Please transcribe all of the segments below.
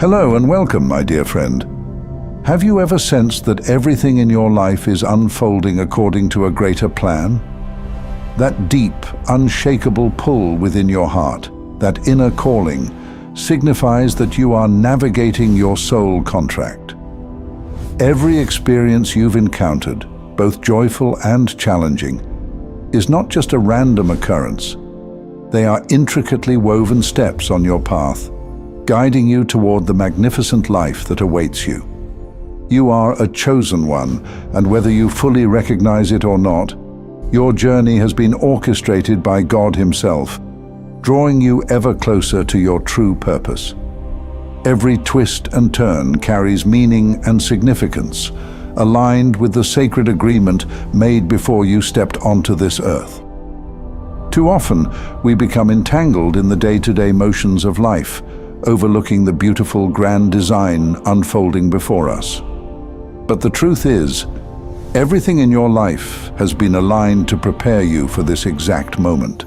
Hello and welcome, my dear friend. Have you ever sensed that everything in your life is unfolding according to a greater plan? That deep, unshakable pull within your heart, that inner calling, signifies that you are navigating your soul contract. Every experience you've encountered, both joyful and challenging, is not just a random occurrence. They are intricately woven steps on your path, guiding you toward the magnificent life that awaits you. You are a chosen one, and whether you fully recognize it or not, your journey has been orchestrated by God Himself, drawing you ever closer to your true purpose. Every twist and turn carries meaning and significance, aligned with the sacred agreement made before you stepped onto this earth. Too often, we become entangled in the day-to-day motions of life, overlooking the beautiful grand design unfolding before us. But the truth is, everything in your life has been aligned to prepare you for this exact moment.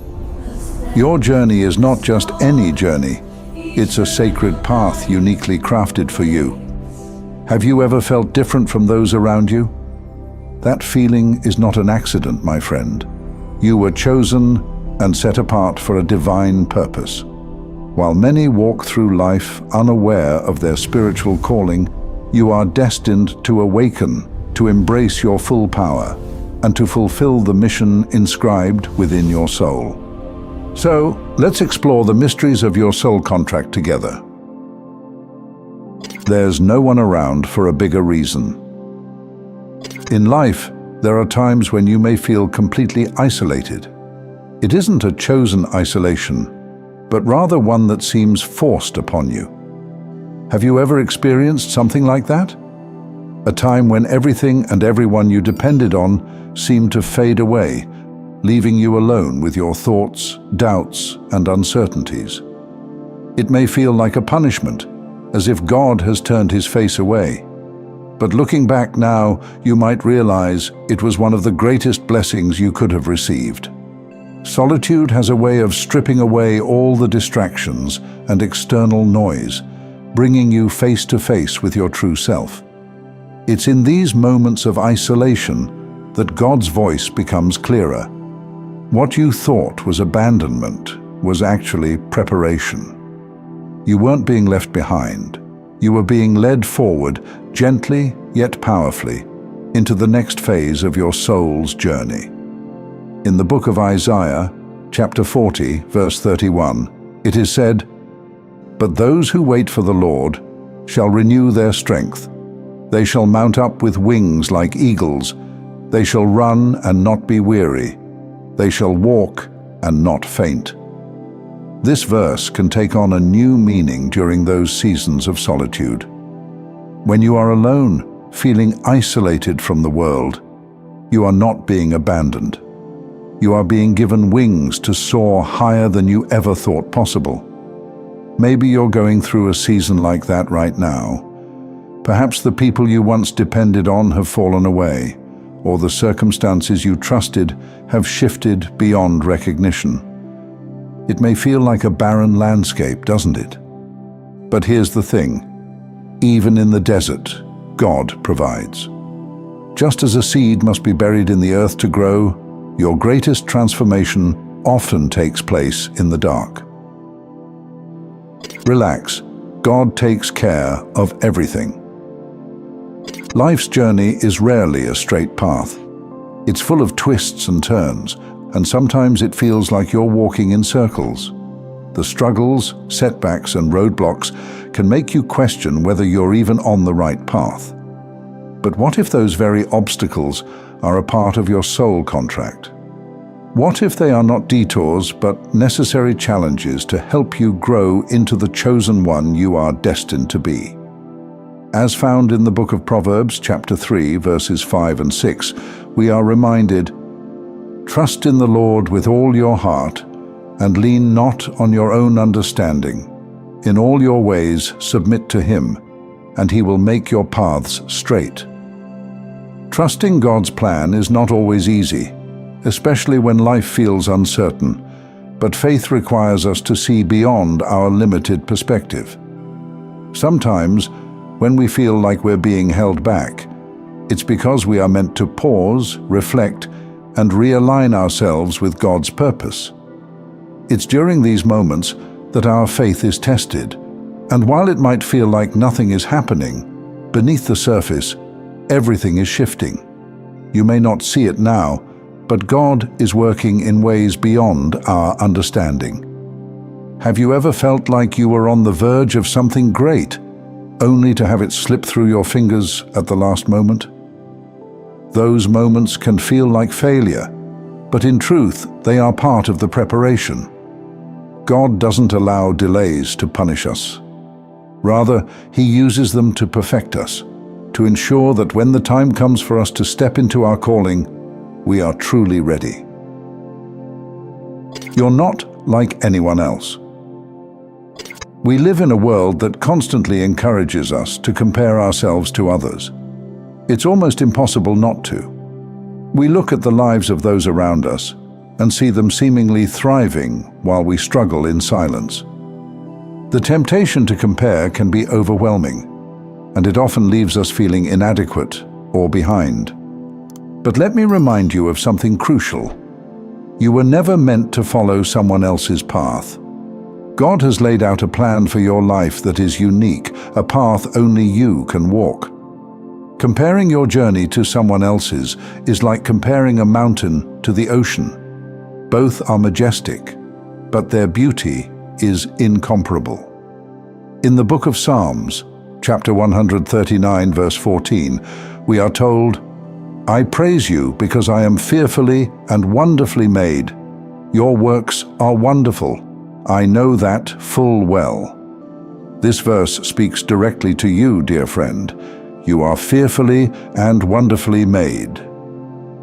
Your journey is not just any journey, it's a sacred path uniquely crafted for you. Have you ever felt different from those around you? That feeling is not an accident, my friend. You were chosen and set apart for a divine purpose. While many walk through life unaware of their spiritual calling, you are destined to awaken, to embrace your full power, and to fulfill the mission inscribed within your soul. So, let's explore the mysteries of your soul contract together. There's no one around for a bigger reason. In life, there are times when you may feel completely isolated. It isn't a chosen isolation, but rather one that seems forced upon you. Have you ever experienced something like that? A time when everything and everyone you depended on seemed to fade away, leaving you alone with your thoughts, doubts, and uncertainties. It may feel like a punishment, as if God has turned His face away. But looking back now, you might realize it was one of the greatest blessings you could have received. Solitude has a way of stripping away all the distractions and external noise, bringing you face to face with your true self. It's in these moments of isolation that God's voice becomes clearer. What you thought was abandonment was actually preparation. You weren't being left behind. You were being led forward, gently yet powerfully, into the next phase of your soul's journey. In the book of Isaiah, chapter 40, verse 31, it is said, "But those who wait for the Lord shall renew their strength. They shall mount up with wings like eagles. They shall run and not be weary. They shall walk and not faint." This verse can take on a new meaning during those seasons of solitude. When you are alone, feeling isolated from the world, you are not being abandoned. You are being given wings to soar higher than you ever thought possible. Maybe you're going through a season like that right now. Perhaps the people you once depended on have fallen away, or the circumstances you trusted have shifted beyond recognition. It may feel like a barren landscape, doesn't it? But here's the thing. Even in the desert, God provides. Just as a seed must be buried in the earth to grow, your greatest transformation often takes place in the dark. Relax. God takes care of everything. Life's journey is rarely a straight path. It's full of twists and turns, and sometimes it feels like you're walking in circles. The struggles, setbacks, and roadblocks can make you question whether you're even on the right path. But what if those very obstacles are a part of your soul contract? What if they are not detours but necessary challenges to help you grow into the chosen one you are destined to be? As found in the book of Proverbs, chapter 3, verses 5 and 6, we are reminded, "Trust in the Lord with all your heart, and lean not on your own understanding. In all your ways submit to Him, and He will make your paths straight." Trusting God's plan is not always easy, especially when life feels uncertain, but faith requires us to see beyond our limited perspective. Sometimes, when we feel like we're being held back, it's because we are meant to pause, reflect, and realign ourselves with God's purpose. It's during these moments that our faith is tested, and while it might feel like nothing is happening, beneath the surface, everything is shifting. You may not see it now, but God is working in ways beyond our understanding. Have you ever felt like you were on the verge of something great, only to have it slip through your fingers at the last moment? Those moments can feel like failure, but in truth, they are part of the preparation. God doesn't allow delays to punish us. Rather, He uses them to perfect us, to ensure that when the time comes for us to step into our calling, we are truly ready. You're not like anyone else. We live in a world that constantly encourages us to compare ourselves to others. It's almost impossible not to. We look at the lives of those around us and see them seemingly thriving while we struggle in silence. The temptation to compare can be overwhelming, and it often leaves us feeling inadequate or behind. But let me remind you of something crucial. You were never meant to follow someone else's path. God has laid out a plan for your life that is unique, a path only you can walk. Comparing your journey to someone else's is like comparing a mountain to the ocean. Both are majestic, but their beauty is incomparable. In the book of Psalms, chapter 139, verse 14, we are told, "I praise you because I am fearfully and wonderfully made. Your works are wonderful. I know that full well." This verse speaks directly to you, dear friend. You are fearfully and wonderfully made.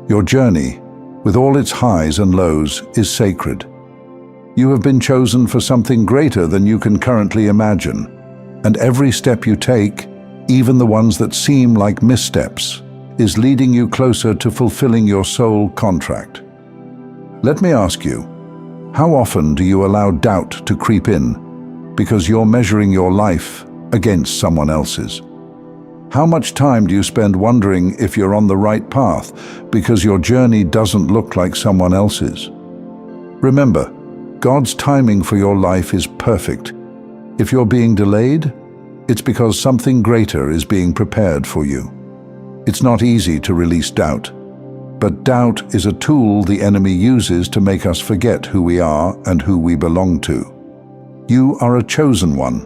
Your journey, with all its highs and lows, is sacred. You have been chosen for something greater than you can currently imagine, and every step you take, even the ones that seem like missteps, is leading you closer to fulfilling your soul contract. Let me ask you, how often do you allow doubt to creep in because you're measuring your life against someone else's? How much time do you spend wondering if you're on the right path because your journey doesn't look like someone else's? Remember, God's timing for your life is perfect. If you're being delayed, it's because something greater is being prepared for you. It's not easy to release doubt, but doubt is a tool the enemy uses to make us forget who we are and who we belong to. You are a chosen one,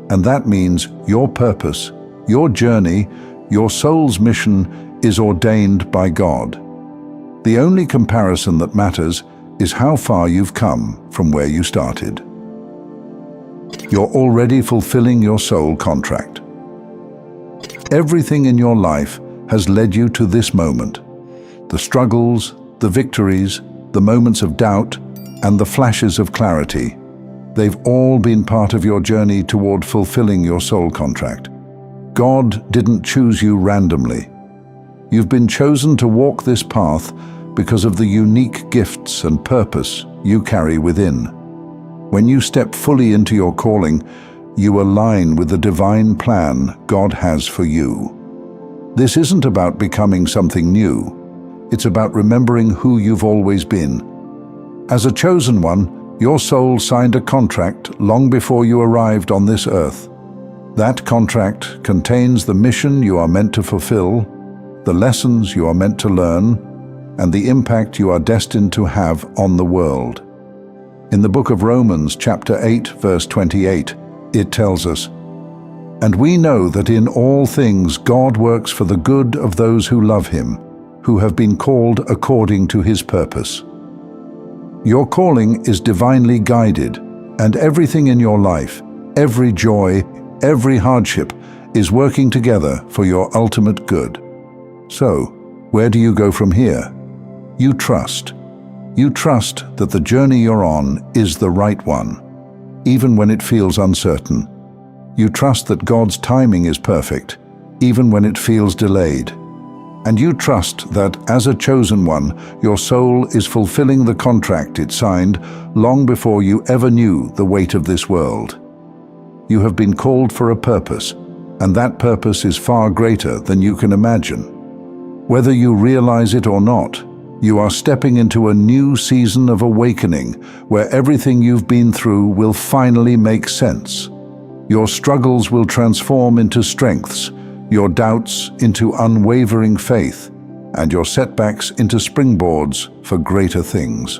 and that means your purpose, your journey, your soul's mission is ordained by God. The only comparison that matters is how far you've come from where you started. You're already fulfilling your soul contract. Everything in your life has led you to this moment. The struggles, the victories, the moments of doubt, and the flashes of clarity. They've all been part of your journey toward fulfilling your soul contract. God didn't choose you randomly. You've been chosen to walk this path because of the unique gifts and purpose you carry within. When you step fully into your calling, you align with the divine plan God has for you. This isn't about becoming something new. It's about remembering who you've always been. As a chosen one, your soul signed a contract long before you arrived on this earth. That contract contains the mission you are meant to fulfill, the lessons you are meant to learn, and the impact you are destined to have on the world. In the book of Romans, chapter 8, verse 28, it tells us, "And we know that in all things God works for the good of those who love Him, who have been called according to His purpose." Your calling is divinely guided, and everything in your life, every joy, every hardship, is working together for your ultimate good. So, where do you go from here? You trust. You trust that the journey you're on is the right one, even when it feels uncertain. You trust that God's timing is perfect, even when it feels delayed. And you trust that, as a chosen one, your soul is fulfilling the contract it signed long before you ever knew the weight of this world. You have been called for a purpose, and that purpose is far greater than you can imagine. Whether you realize it or not, you are stepping into a new season of awakening where everything you've been through will finally make sense. Your struggles will transform into strengths, your doubts into unwavering faith, and your setbacks into springboards for greater things.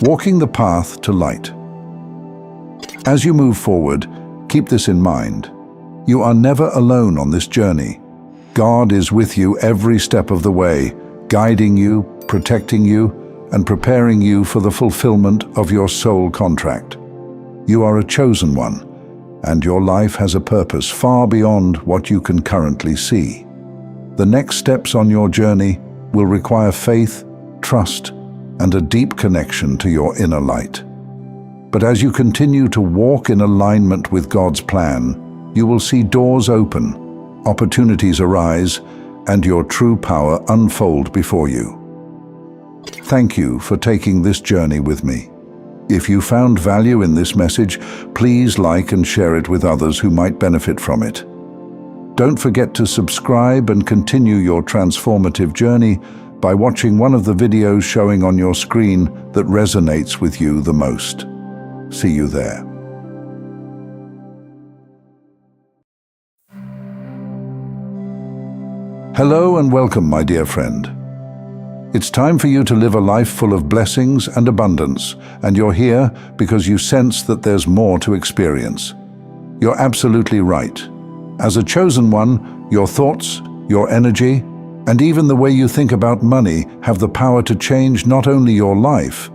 Walking the path to light. As you move forward, keep this in mind. You are never alone on this journey. God is with you every step of the way, guiding you, protecting you, and preparing you for the fulfillment of your soul contract. You are a chosen one, and your life has a purpose far beyond what you can currently see. The next steps on your journey will require faith, trust, and a deep connection to your inner light. But as you continue to walk in alignment with God's plan, you will see doors open, opportunities arise, and your true power unfold before you. Thank you for taking this journey with me. If you found value in this message, please like and share it with others who might benefit from it. Don't forget to subscribe and continue your transformative journey by watching one of the videos showing on your screen that resonates with you the most. See you there. Hello and welcome, my dear friend. It's time for you to live a life full of blessings and abundance, and you're here because you sense that there's more to experience. You're absolutely right. As a chosen one, your thoughts, your energy, and even the way you think about money have the power to change not only your life,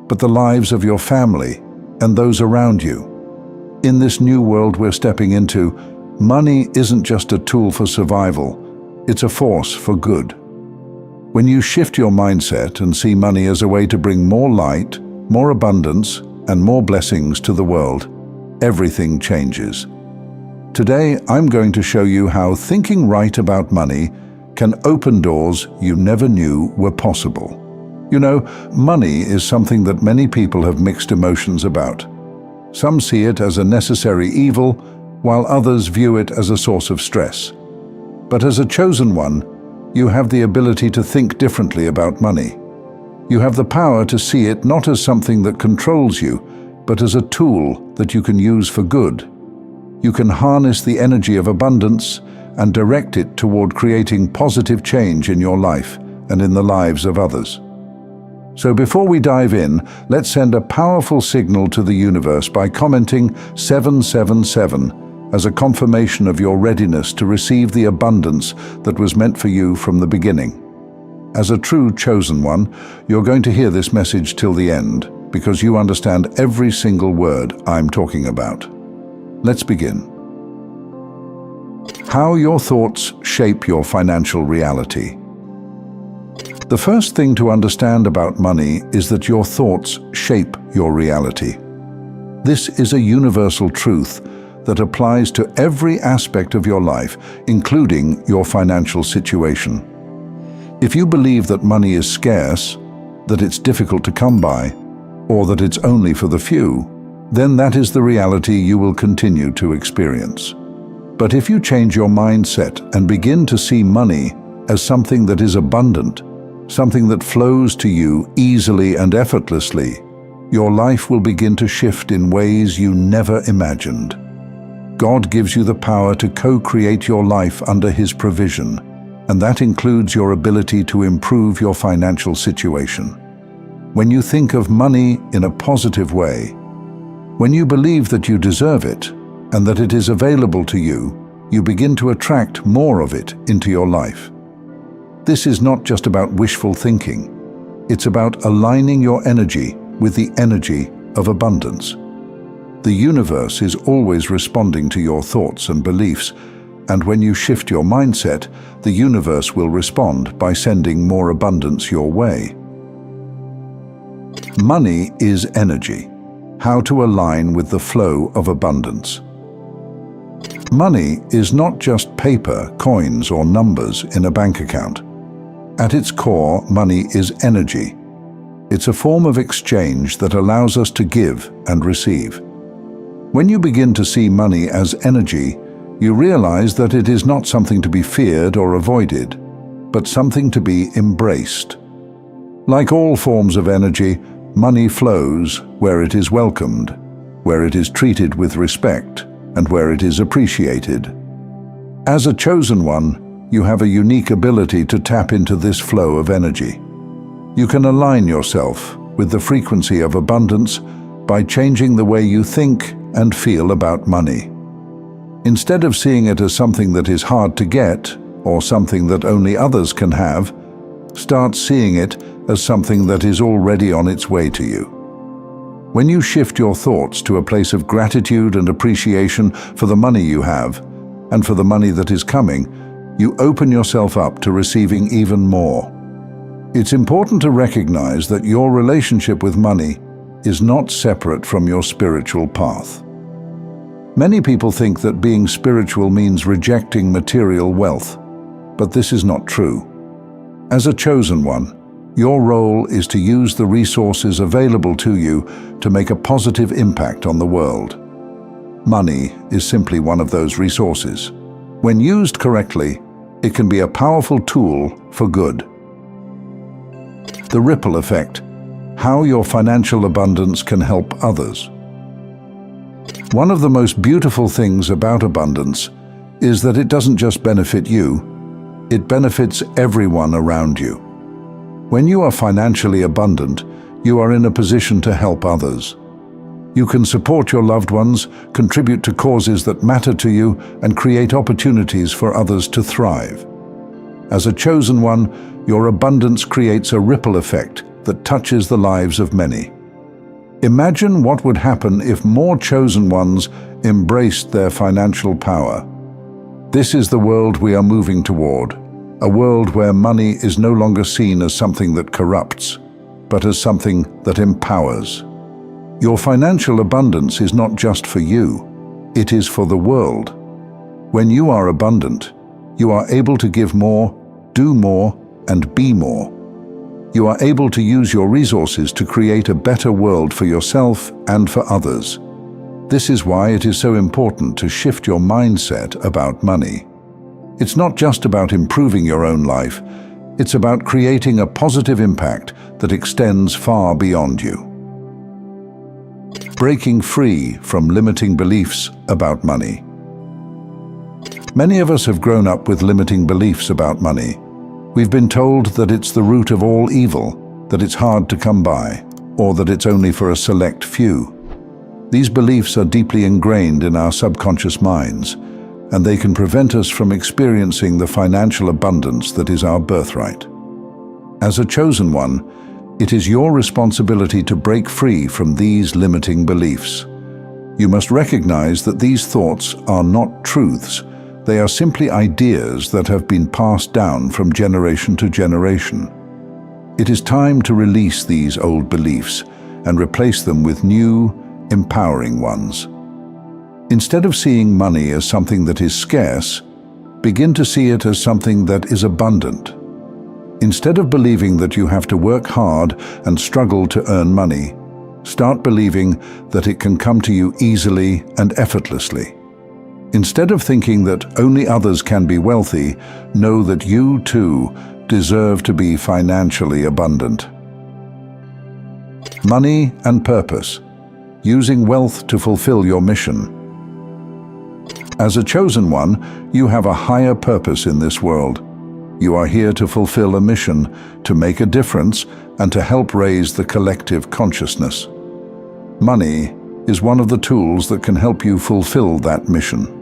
but the lives of your family and those around you. In this new world we're stepping into, money isn't just a tool for survival. It's a force for good. When you shift your mindset and see money as a way to bring more light, more abundance, and more blessings to the world, everything changes. Today, I'm going to show you how thinking right about money can open doors you never knew were possible. You know, money is something that many people have mixed emotions about. Some see it as a necessary evil, while others view it as a source of stress. But as a chosen one, you have the ability to think differently about money. You have the power to see it not as something that controls you, but as a tool that you can use for good. You can harness the energy of abundance and direct it toward creating positive change in your life and in the lives of others. So before we dive in, let's send a powerful signal to the universe by commenting 777 as a confirmation of your readiness to receive the abundance that was meant for you from the beginning. As a true chosen one, you're going to hear this message till the end, because you understand every single word I'm talking about. Let's begin. How your thoughts shape your financial reality. The first thing to understand about money is that your thoughts shape your reality. This is a universal truth that applies to every aspect of your life, including your financial situation. If you believe that money is scarce, that it's difficult to come by, or that it's only for the few, then that is the reality you will continue to experience. But if you change your mindset and begin to see money as something that is abundant, something that flows to you easily and effortlessly, your life will begin to shift in ways you never imagined. God gives you the power to co-create your life under His provision, and that includes your ability to improve your financial situation. When you think of money in a positive way, when you believe that you deserve it and that it is available to you, you begin to attract more of it into your life. This is not just about wishful thinking. It's about aligning your energy with the energy of abundance. The universe is always responding to your thoughts and beliefs, and when you shift your mindset, the universe will respond by sending more abundance your way. Money is energy. How to align with the flow of abundance. Money is not just paper, coins, or numbers in a bank account. At its core, money is energy. It's a form of exchange that allows us to give and receive. When you begin to see money as energy, you realize that it is not something to be feared or avoided, but something to be embraced. Like all forms of energy, money flows where it is welcomed, where it is treated with respect, and where it is appreciated. As a chosen one, you have a unique ability to tap into this flow of energy. You can align yourself with the frequency of abundance by changing the way you think and feel about money. Instead of seeing it as something that is hard to get or something that only others can have, start seeing it as something that is already on its way to you. When you shift your thoughts to a place of gratitude and appreciation for the money you have and for the money that is coming, you open yourself up to receiving even more. It's important to recognize that your relationship with money is not separate from your spiritual path. Many people think that being spiritual means rejecting material wealth, but this is not true. As a chosen one, your role is to use the resources available to you to make a positive impact on the world. Money is simply one of those resources. When used correctly, it can be a powerful tool for good. The ripple effect: how your financial abundance can help others. One of the most beautiful things about abundance is that it doesn't just benefit you, it benefits everyone around you. When you are financially abundant, you are in a position to help others. You can support your loved ones, contribute to causes that matter to you, and create opportunities for others to thrive. As a chosen one, your abundance creates a ripple effect that touches the lives of many. Imagine what would happen if more chosen ones embraced their financial power. This is the world we are moving toward, a world where money is no longer seen as something that corrupts, but as something that empowers. Your financial abundance is not just for you, it is for the world. When you are abundant, you are able to give more, do more, and be more. You are able to use your resources to create a better world for yourself and for others. This is why it is so important to shift your mindset about money. It's not just about improving your own life, it's about creating a positive impact that extends far beyond you. Breaking free from limiting beliefs about money. Many of us have grown up with limiting beliefs about money. We've been told that it's the root of all evil, that it's hard to come by, or that it's only for a select few. These beliefs are deeply ingrained in our subconscious minds, and they can prevent us from experiencing the financial abundance that is our birthright. As a chosen one, it is your responsibility to break free from these limiting beliefs. You must recognize that these thoughts are not truths. They are simply ideas that have been passed down from generation to generation. It is time to release these old beliefs and replace them with new, empowering ones. Instead of seeing money as something that is scarce, begin to see it as something that is abundant. Instead of believing that you have to work hard and struggle to earn money, start believing that it can come to you easily and effortlessly. Instead of thinking that only others can be wealthy, know that you too deserve to be financially abundant. Money and purpose. Using wealth to fulfill your mission. As a chosen one, you have a higher purpose in this world. You are here to fulfill a mission, to make a difference, and to help raise the collective consciousness. Money is one of the tools that can help you fulfill that mission.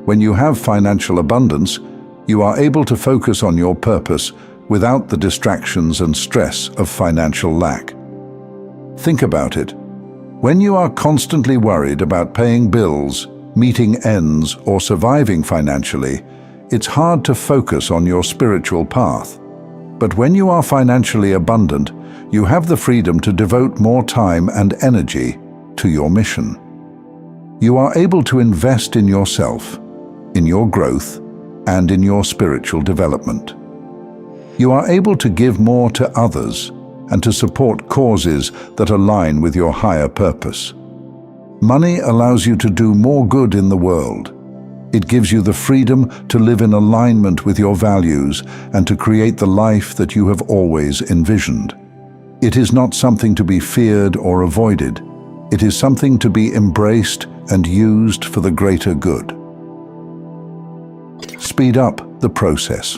When you have financial abundance, you are able to focus on your purpose without the distractions and stress of financial lack. Think about it. When you are constantly worried about paying bills, meeting ends, or surviving financially, it's hard to focus on your spiritual path. But when you are financially abundant, you have the freedom to devote more time and energy to your mission. You are able to invest in yourself, in your growth, and in your spiritual development. You are able to give more to others and to support causes that align with your higher purpose. Money allows you to do more good in the world. It gives you the freedom to live in alignment with your values and to create the life that you have always envisioned. It is not something to be feared or avoided. It is something to be embraced and used for the greater good. Speed up the process.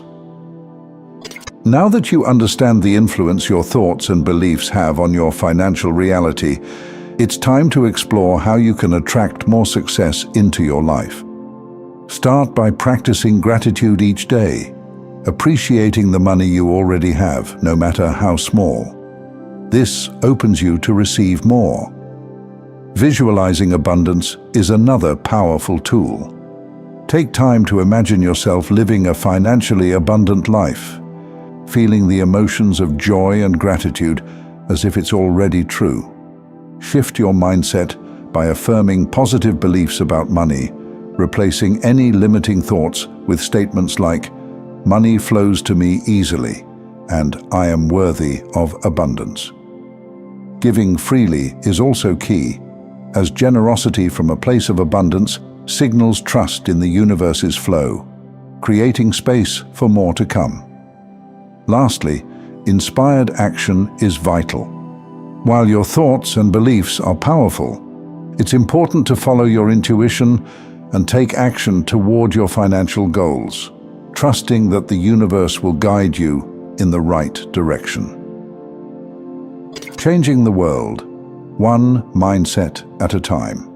Now that you understand the influence your thoughts and beliefs have on your financial reality, it's time to explore how you can attract more success into your life. Start by practicing gratitude each day, appreciating the money you already have, no matter how small. This opens you to receive more. Visualizing abundance is another powerful tool. Take time to imagine yourself living a financially abundant life, feeling the emotions of joy and gratitude as if it's already true. Shift your mindset by affirming positive beliefs about money, replacing any limiting thoughts with statements like, "Money flows to me easily," and "I am worthy of abundance." Giving freely is also key, as generosity from a place of abundance signals trust in the universe's flow, creating space for more to come. Lastly, inspired action is vital. While your thoughts and beliefs are powerful, it's important to follow your intuition and take action toward your financial goals, trusting that the universe will guide you in the right direction. Changing the world, one mindset at a time.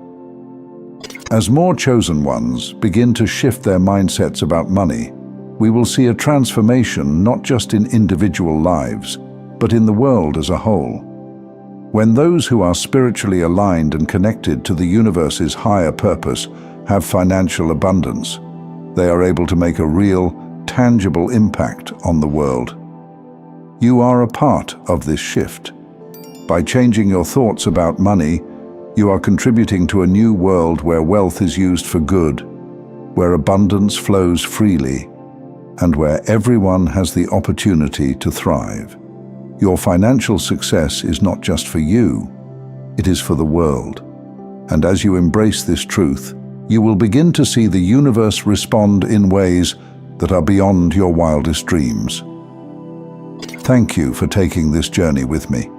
As more chosen ones begin to shift their mindsets about money, we will see a transformation not just in individual lives, but in the world as a whole. When those who are spiritually aligned and connected to the universe's higher purpose have financial abundance, they are able to make a real, tangible impact on the world. You are a part of this shift. By changing your thoughts about money, you are contributing to a new world where wealth is used for good, where abundance flows freely, and where everyone has the opportunity to thrive. Your financial success is not just for you, it is for the world. And as you embrace this truth, you will begin to see the universe respond in ways that are beyond your wildest dreams. Thank you for taking this journey with me.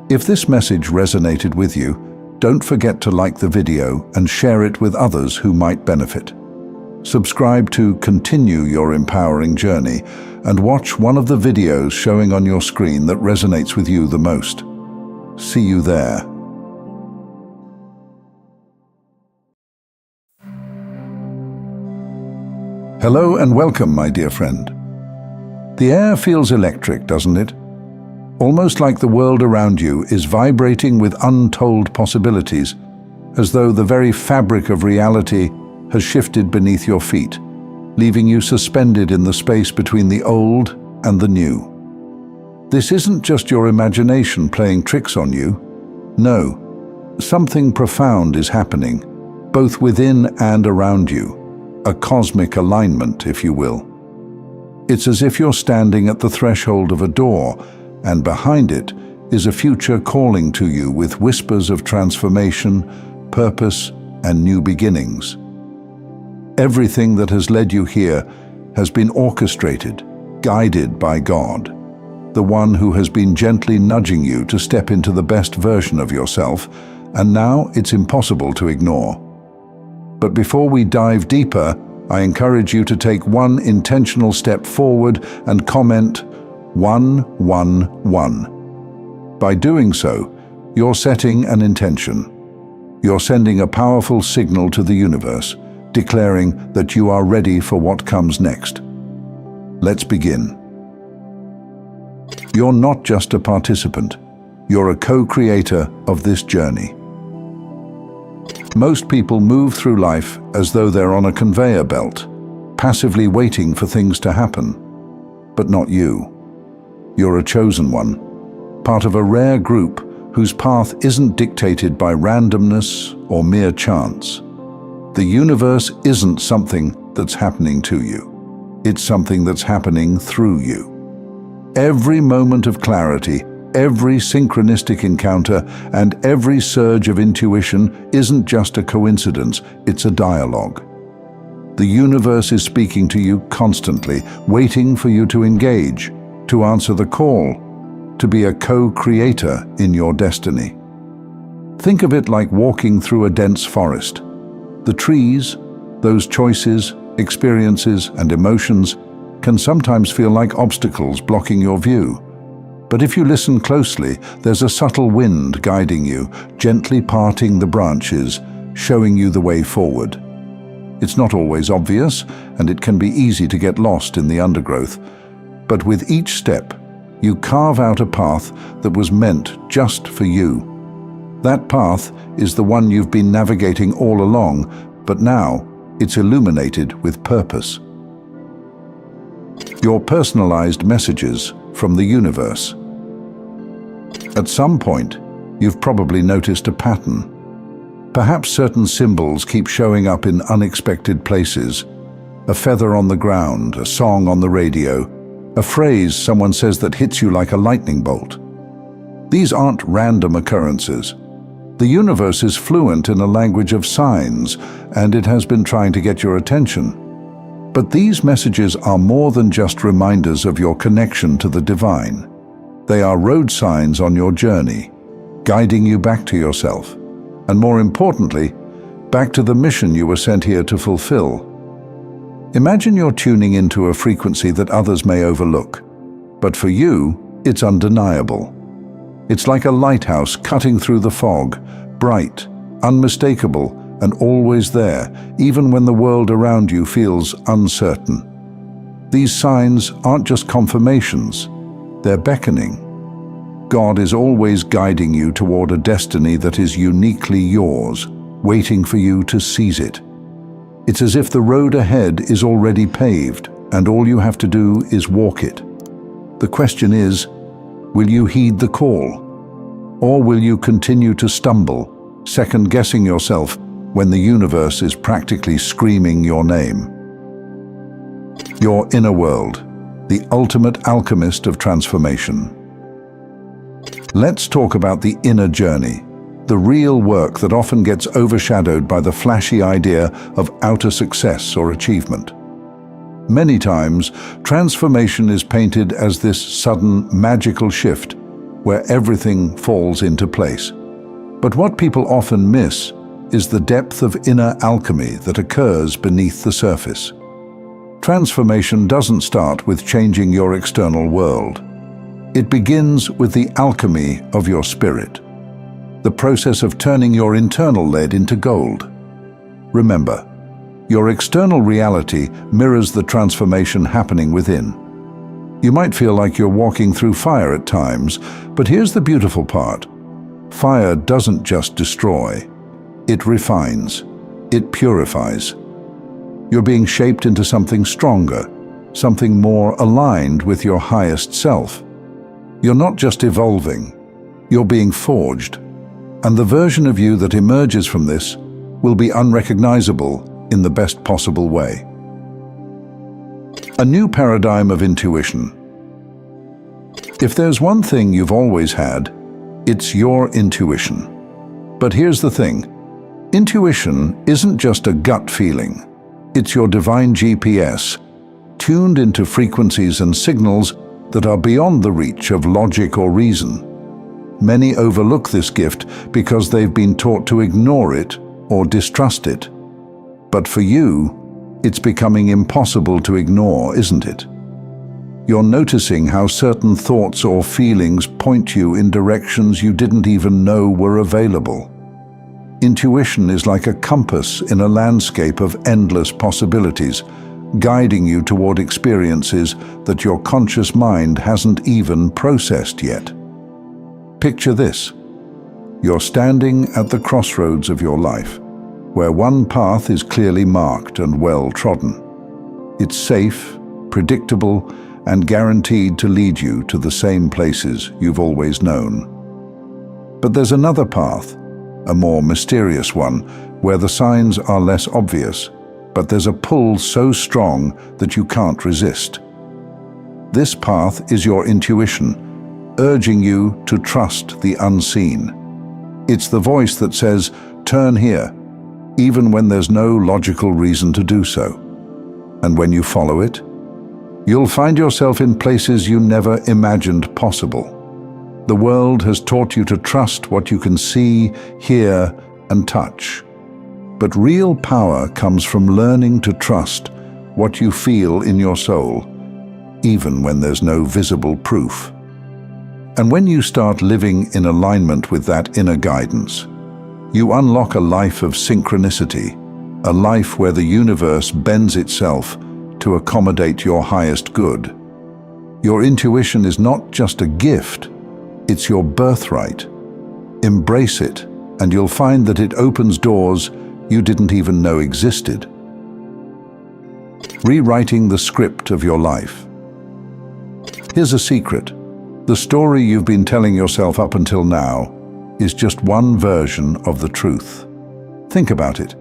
If this message resonated with you, don't forget to like the video and share it with others who might benefit. Subscribe to continue your empowering journey and watch one of the videos showing on your screen that resonates with you the most. See you there. Hello and welcome, my dear friend. The air feels electric, doesn't it? Almost like the world around you is vibrating with untold possibilities, as though the very fabric of reality has shifted beneath your feet, leaving you suspended in the space between the old and the new. This isn't just your imagination playing tricks on you. No, something profound is happening, both within and around you, a cosmic alignment, if you will. It's as if you're standing at the threshold of a door, and behind it is a future calling to you with whispers of transformation, purpose, and new beginnings. Everything that has led you here has been orchestrated, guided by God, the one who has been gently nudging you to step into the best version of yourself, and now it's impossible to ignore. But before we dive deeper, I encourage you to take one intentional step forward and comment 111. By doing so, you're setting an intention. You're sending a powerful signal to the universe, declaring that you are ready for what comes next. Let's begin. You're not just a participant, you're a co-creator of this journey. Most people move through life as though they're on a conveyor belt, passively waiting for things to happen. But not you. You're a chosen one, part of a rare group whose path isn't dictated by randomness or mere chance. The universe isn't something that's happening to you. It's something that's happening through you. Every moment of clarity, every synchronistic encounter and every surge of intuition isn't just a coincidence, it's a dialogue. The universe is speaking to you constantly, waiting for you to engage, to answer the call, to be a co-creator in your destiny. Think of it like walking through a dense forest. The trees, those choices, experiences, and emotions can sometimes feel like obstacles blocking your view. But if you listen closely, there's a subtle wind guiding you, gently parting the branches, showing you the way forward. It's not always obvious, and it can be easy to get lost in the undergrowth. But with each step, you carve out a path that was meant just for you. That path is the one you've been navigating all along, but now it's illuminated with purpose. Your personalized messages from the universe. At some point, you've probably noticed a pattern. Perhaps certain symbols keep showing up in unexpected places. A feather on the ground, a song on the radio, a phrase someone says that hits you like a lightning bolt. These aren't random occurrences. The universe is fluent in a language of signs, and it has been trying to get your attention. But these messages are more than just reminders of your connection to the divine. They are road signs on your journey, guiding you back to yourself, and more importantly, back to the mission you were sent here to fulfill. Imagine you're tuning into a frequency that others may overlook, but for you, it's undeniable. It's like a lighthouse cutting through the fog, bright, unmistakable, and always there, even when the world around you feels uncertain. These signs aren't just confirmations, they're beckoning. God is always guiding you toward a destiny that is uniquely yours, waiting for you to seize it. It's as if the road ahead is already paved, and all you have to do is walk it. The question is, will you heed the call? Or will you continue to stumble, second-guessing yourself when the universe is practically screaming your name? Your inner world, the ultimate alchemist of transformation. Let's talk about the inner journey, the real work that often gets overshadowed by the flashy idea of outer success or achievement. Many times, transformation is painted as this sudden, magical shift where everything falls into place. But what people often miss is the depth of inner alchemy that occurs beneath the surface. Transformation doesn't start with changing your external world. It begins with the alchemy of your spirit, the process of turning your internal lead into gold. Remember, your external reality mirrors the transformation happening within. You might feel like you're walking through fire at times, but here's the beautiful part. Fire doesn't just destroy, it refines, it purifies. You're being shaped into something stronger, something more aligned with your highest self. You're not just evolving, you're being forged, and the version of you that emerges from this will be unrecognizable in the best possible way. A new paradigm of intuition. If there's one thing you've always had, it's your intuition. But here's the thing, intuition isn't just a gut feeling, it's your divine GPS, tuned into frequencies and signals that are beyond the reach of logic or reason. Many overlook this gift because they've been taught to ignore it or distrust it. But for you, it's becoming impossible to ignore, isn't it? You're noticing how certain thoughts or feelings point you in directions you didn't even know were available. Intuition is like a compass in a landscape of endless possibilities, guiding you toward experiences that your conscious mind hasn't even processed yet. Picture this. You're standing at the crossroads of your life, where one path is clearly marked and well trodden. It's safe, predictable, and guaranteed to lead you to the same places you've always known. But there's another path, a more mysterious one, where the signs are less obvious, but there's a pull so strong that you can't resist. This path is your intuition, urging you to trust the unseen. It's the voice that says, "Turn here," even when there's no logical reason to do so. And when you follow it, you'll find yourself in places you never imagined possible. The world has taught you to trust what you can see, hear, and touch. But real power comes from learning to trust what you feel in your soul, even when there's no visible proof. And when you start living in alignment with that inner guidance, you unlock a life of synchronicity, a life where the universe bends itself to accommodate your highest good. Your intuition is not just a gift, it's your birthright. Embrace it, and you'll find that it opens doors you didn't even know existed. Rewriting the script of your life. Here's a secret. The story you've been telling yourself up until now is just one version of the truth. Think about it.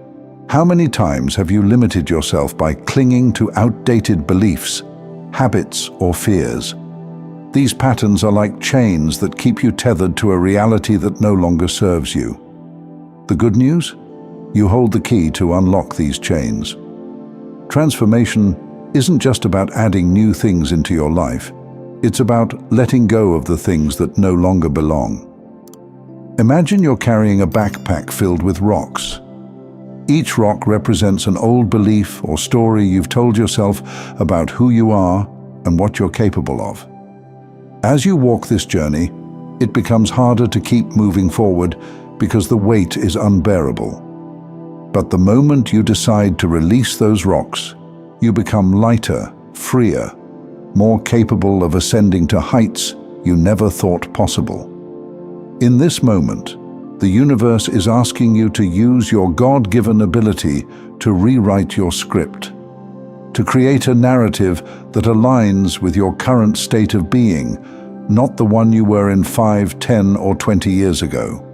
How many times have you limited yourself by clinging to outdated beliefs, habits, or fears? These patterns are like chains that keep you tethered to a reality that no longer serves you. The good news? You hold the key to unlock these chains. Transformation isn't just about adding new things into your life. It's about letting go of the things that no longer belong. Imagine you're carrying a backpack filled with rocks. Each rock represents an old belief or story you've told yourself about who you are and what you're capable of. As you walk this journey, it becomes harder to keep moving forward because the weight is unbearable. But the moment you decide to release those rocks, you become lighter, freer, more capable of ascending to heights you never thought possible. In this moment, the universe is asking you to use your God-given ability to rewrite your script, to create a narrative that aligns with your current state of being, not the one you were in 5, 10, or 20 years ago.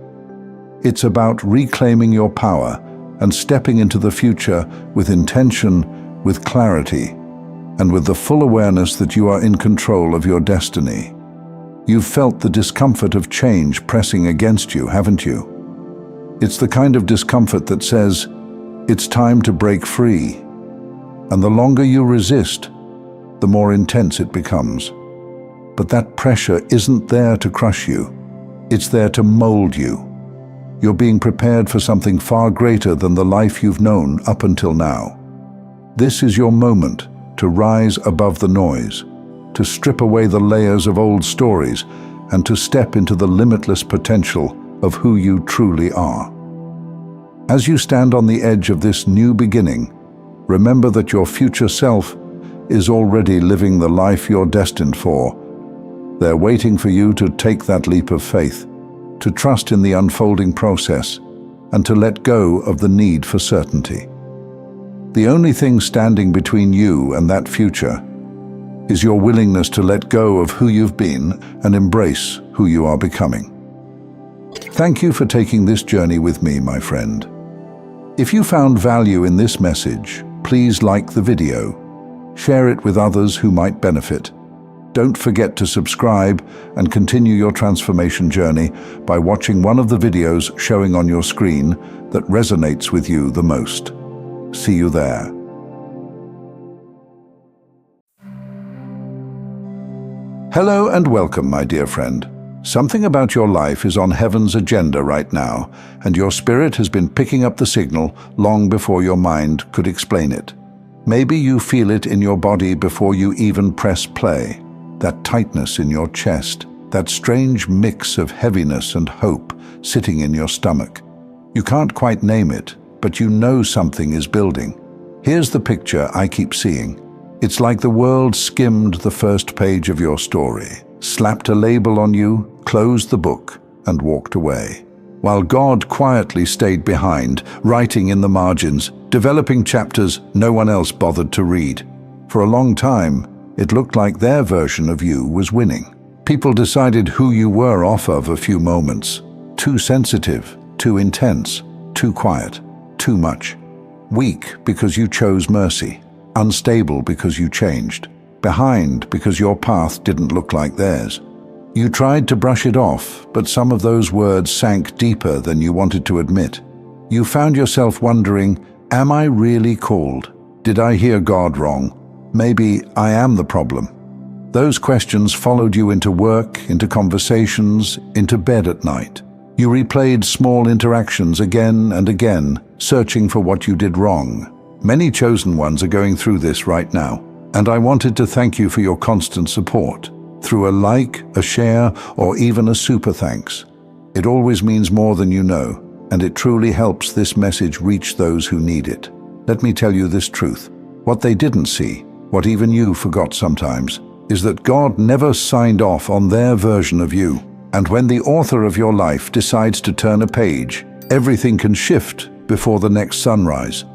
It's about reclaiming your power and stepping into the future with intention, with clarity, and with the full awareness that you are in control of your destiny. You've felt the discomfort of change pressing against you, haven't you? It's the kind of discomfort that says, it's time to break free. And the longer you resist, the more intense it becomes. But that pressure isn't there to crush you. It's there to mold you. You're being prepared for something far greater than the life you've known up until now. This is your moment to rise above the noise, to strip away the layers of old stories, and to step into the limitless potential of who you truly are. As you stand on the edge of this new beginning, remember that your future self is already living the life you're destined for. They're waiting for you to take that leap of faith, to trust in the unfolding process, and to let go of the need for certainty. The only thing standing between you and that future is your willingness to let go of who you've been and embrace who you are becoming. Thank you for taking this journey with me, my friend. If you found value in this message, please like the video, share it with others who might benefit. Don't forget to subscribe and continue your transformation journey by watching one of the videos showing on your screen that resonates with you the most. See you there. Hello and welcome, my dear friend. Something about your life is on heaven's agenda right now, and your spirit has been picking up the signal long before your mind could explain it. Maybe you feel it in your body before you even press play. That tightness in your chest, that strange mix of heaviness and hope sitting in your stomach. You can't quite name it, but you know something is building. Here's the picture I keep seeing. It's like the world skimmed the first page of your story, slapped a label on you, closed the book, and walked away. While God quietly stayed behind, writing in the margins, developing chapters no one else bothered to read. For a long time, it looked like their version of you was winning. People decided who you were off of a few moments. Too sensitive, too intense, too quiet, too much. Weak because you chose mercy. Unstable because you changed. Behind because your path didn't look like theirs. You tried to brush it off, but some of those words sank deeper than you wanted to admit. You found yourself wondering, am I really called? Did I hear God wrong? Maybe I am the problem. Those questions followed you into work, into conversations, into bed at night. You replayed small interactions again and again, searching for what you did wrong. Many chosen ones are going through this right now, and I wanted to thank you for your constant support. Through a like, a share, or even a super thanks. It always means more than you know, and it truly helps this message reach those who need it. Let me tell you this truth. What they didn't see, what even you forgot sometimes, is that God never signed off on their version of you. And when the author of your life decides to turn a page, everything can shift before the next sunrise.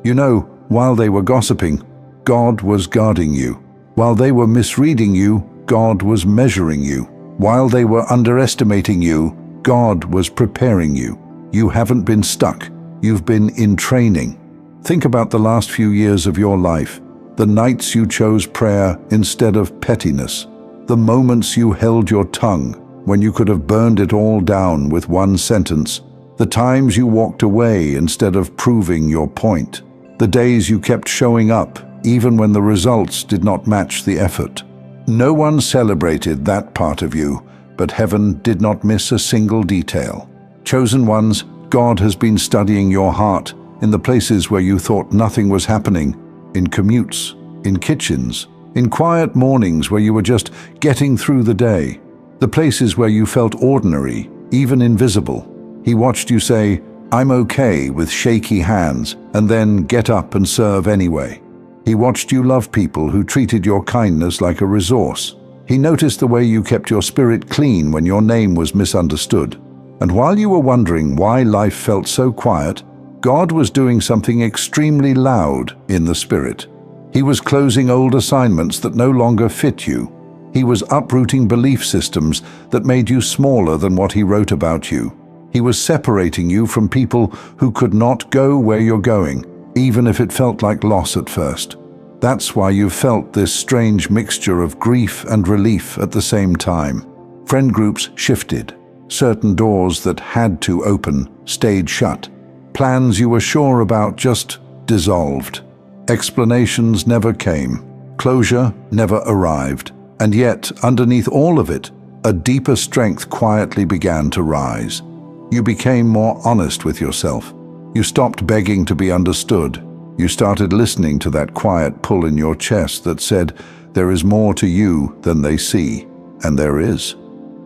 You know, while they were gossiping, God was guarding you. While they were misreading you, God was measuring you. While they were underestimating you, God was preparing you. You haven't been stuck. You've been in training. Think about the last few years of your life, the nights you chose prayer instead of pettiness, the moments you held your tongue when you could have burned it all down with one sentence, the times you walked away instead of proving your point, the days you kept showing up even when the results did not match the effort. No one celebrated that part of you, but heaven did not miss a single detail. Chosen ones, God has been studying your heart in the places where you thought nothing was happening, in commutes, in kitchens, in quiet mornings where you were just getting through the day, the places where you felt ordinary, even invisible. He watched you say, "I'm okay," with shaky hands, and then get up and serve anyway. He watched you love people who treated your kindness like a resource. He noticed the way you kept your spirit clean when your name was misunderstood. And while you were wondering why life felt so quiet, God was doing something extremely loud in the spirit. He was closing old assignments that no longer fit you. He was uprooting belief systems that made you smaller than what he wrote about you. He was separating you from people who could not go where you're going, even if it felt like loss at first. That's why you felt this strange mixture of grief and relief at the same time. Friend groups shifted. Certain doors that had to open stayed shut. Plans you were sure about just dissolved. Explanations never came. Closure never arrived. And yet, underneath all of it, a deeper strength quietly began to rise. You became more honest with yourself. You stopped begging to be understood. You started listening to that quiet pull in your chest that said, there is more to you than they see. And there is.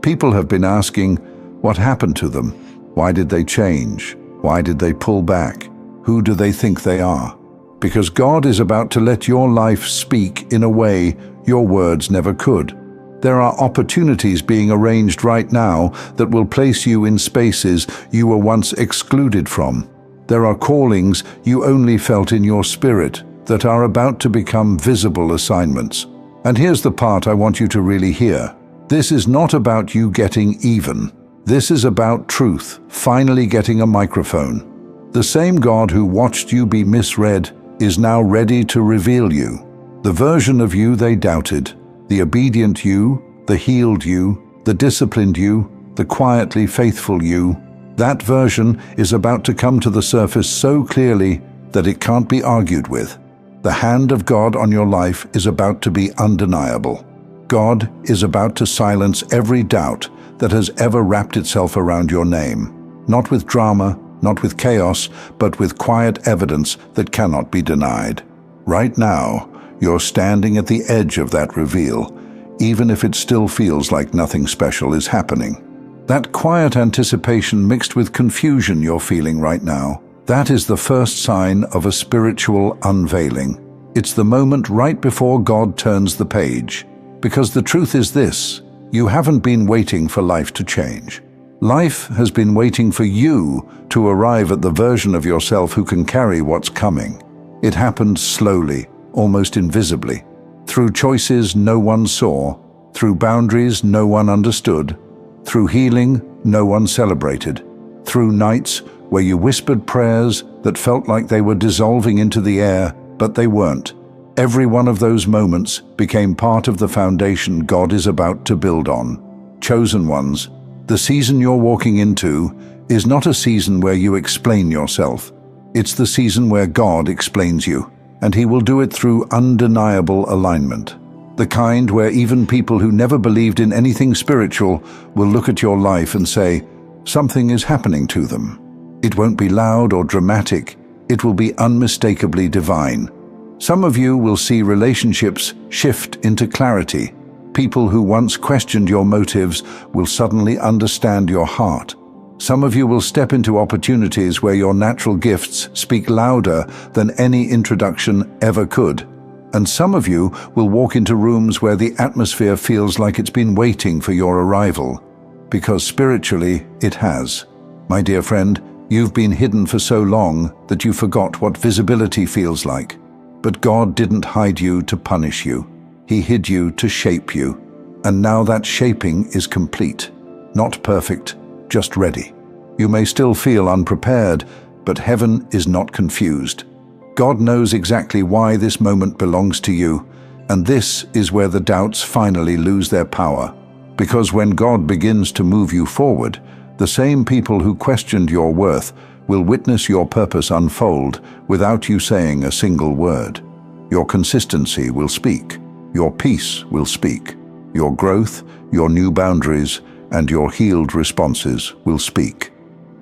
People have been asking, what happened to them? Why did they change? Why did they pull back? Who do they think they are? Because God is about to let your life speak in a way your words never could. There are opportunities being arranged right now that will place you in spaces you were once excluded from. There are callings you only felt in your spirit that are about to become visible assignments. And here's the part I want you to really hear. This is not about you getting even. This is about truth finally getting a microphone. The same God who watched you be misread is now ready to reveal you. The version of you they doubted, the obedient you, the healed you, the disciplined you, the quietly faithful you, that version is about to come to the surface so clearly that it can't be argued with. The hand of God on your life is about to be undeniable. God is about to silence every doubt that has ever wrapped itself around your name. Not with drama, not with chaos, but with quiet evidence that cannot be denied. Right now, you're standing at the edge of that reveal, even if it still feels like nothing special is happening. That quiet anticipation mixed with confusion you're feeling right now, that is the first sign of a spiritual unveiling. It's the moment right before God turns the page. Because the truth is this, you haven't been waiting for life to change. Life has been waiting for you to arrive at the version of yourself who can carry what's coming. It happened slowly, almost invisibly, through choices no one saw, through boundaries no one understood, through healing no one celebrated, through nights where you whispered prayers that felt like they were dissolving into the air, but they weren't. Every one of those moments became part of the foundation God is about to build on. chosen ones, the season you're walking into is not a season where you explain yourself. It's the season where God explains you, and He will do it through undeniable alignment. The kind where even people who never believed in anything spiritual will look at your life and say, something is happening to them. It won't be loud or dramatic. It will be unmistakably divine. Some of you will see relationships shift into clarity. People who once questioned your motives will suddenly understand your heart. Some of you will step into opportunities where your natural gifts speak louder than any introduction ever could. And some of you will walk into rooms where the atmosphere feels like it's been waiting for your arrival, because spiritually it has. My dear friend, you've been hidden for so long that you forgot what visibility feels like. But God didn't hide you to punish you. He hid you to shape you. And now that shaping is complete. Not perfect, just ready. You may still feel unprepared, but heaven is not confused. God knows exactly why this moment belongs to you, and this is where the doubts finally lose their power. Because when God begins to move you forward, the same people who questioned your worth will witness your purpose unfold without you saying a single word. Your consistency will speak. Your peace will speak. Your growth, your new boundaries, and your healed responses will speak.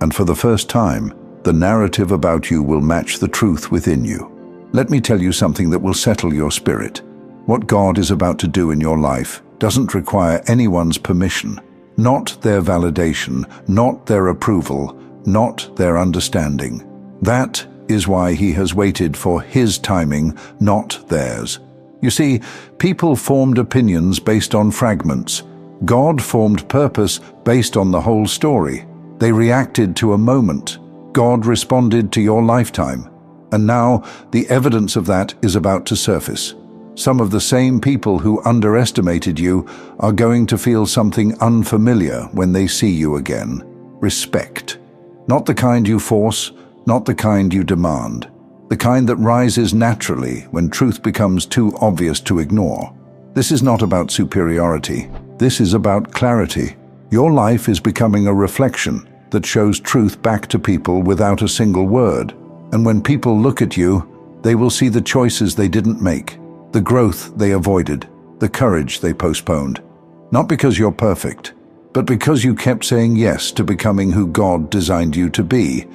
And for the first time, the narrative about you will match the truth within you. Let me tell you something that will settle your spirit. What God is about to do in your life doesn't require anyone's permission, not their validation, not their approval, not their understanding. That is why He has waited for His timing, not theirs. You see, people formed opinions based on fragments. God formed purpose based on the whole story. They reacted to a moment. God responded to your lifetime. And now the evidence of that is about to surface. Some of the same people who underestimated you are going to feel something unfamiliar when they see you again. Respect. Not the kind you force, not the kind you demand. The kind that rises naturally when truth becomes too obvious to ignore. This is not about superiority. This is about clarity. Your life is becoming a reflection that shows truth back to people without a single word. And when people look at you, they will see the choices they didn't make, the growth they avoided, the courage they postponed. Not because you're perfect, but because you kept saying yes to becoming who God designed you to be.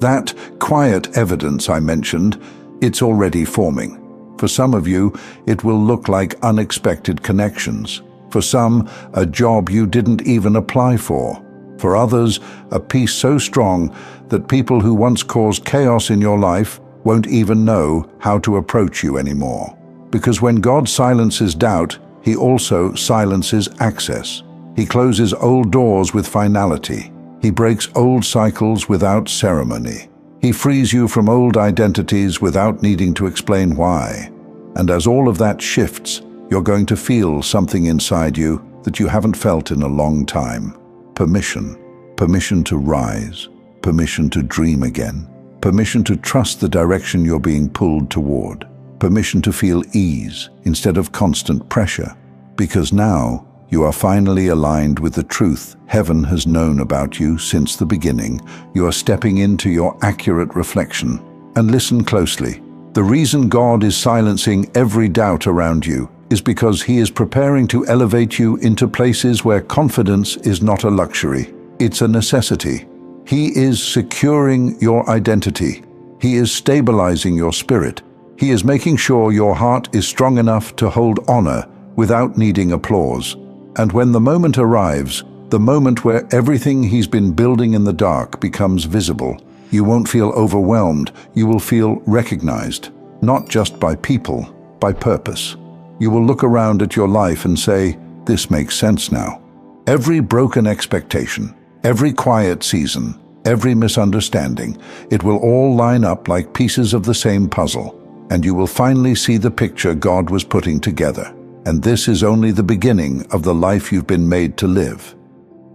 That quiet evidence I mentioned, it's already forming. For some of you, it will look like unexpected connections. For some, a job you didn't even apply for. For others, a peace so strong that people who once caused chaos in your life won't even know how to approach you anymore. Because when God silences doubt, He also silences access. He closes old doors with finality. He breaks old cycles without ceremony. He frees you from old identities without needing to explain why. And as all of that shifts, you're going to feel something inside you that you haven't felt in a long time. Permission. Permission to rise. Permission to dream again. Permission to trust the direction you're being pulled toward. Permission to feel ease instead of constant pressure. Because now, you are finally aligned with the truth heaven has known about you since the beginning. You are stepping into your accurate reflection. And listen closely. The reason God is silencing every doubt around you is because He is preparing to elevate you into places where confidence is not a luxury. It's a necessity. He is securing your identity. He is stabilizing your spirit. He is making sure your heart is strong enough to hold honor without needing applause. And when the moment arrives, the moment where everything He's been building in the dark becomes visible, you won't feel overwhelmed. You will feel recognized, not just by people, by purpose. You will look around at your life and say, this makes sense now. Every broken expectation, every quiet season, every misunderstanding, it will all line up like pieces of the same puzzle, and you will finally see the picture God was putting together. And this is only the beginning of the life you've been made to live.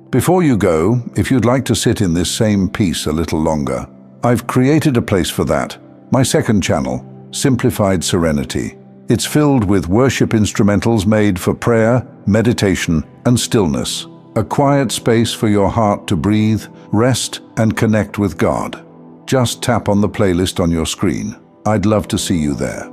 Before you go, if you'd like to sit in this same peace a little longer, I've created a place for that. My second channel, Simplified Serenity. It's filled with worship instrumentals made for prayer, meditation, and stillness. A quiet space for your heart to breathe, rest, and connect with God. Just tap on the playlist on your screen. I'd love to see you there.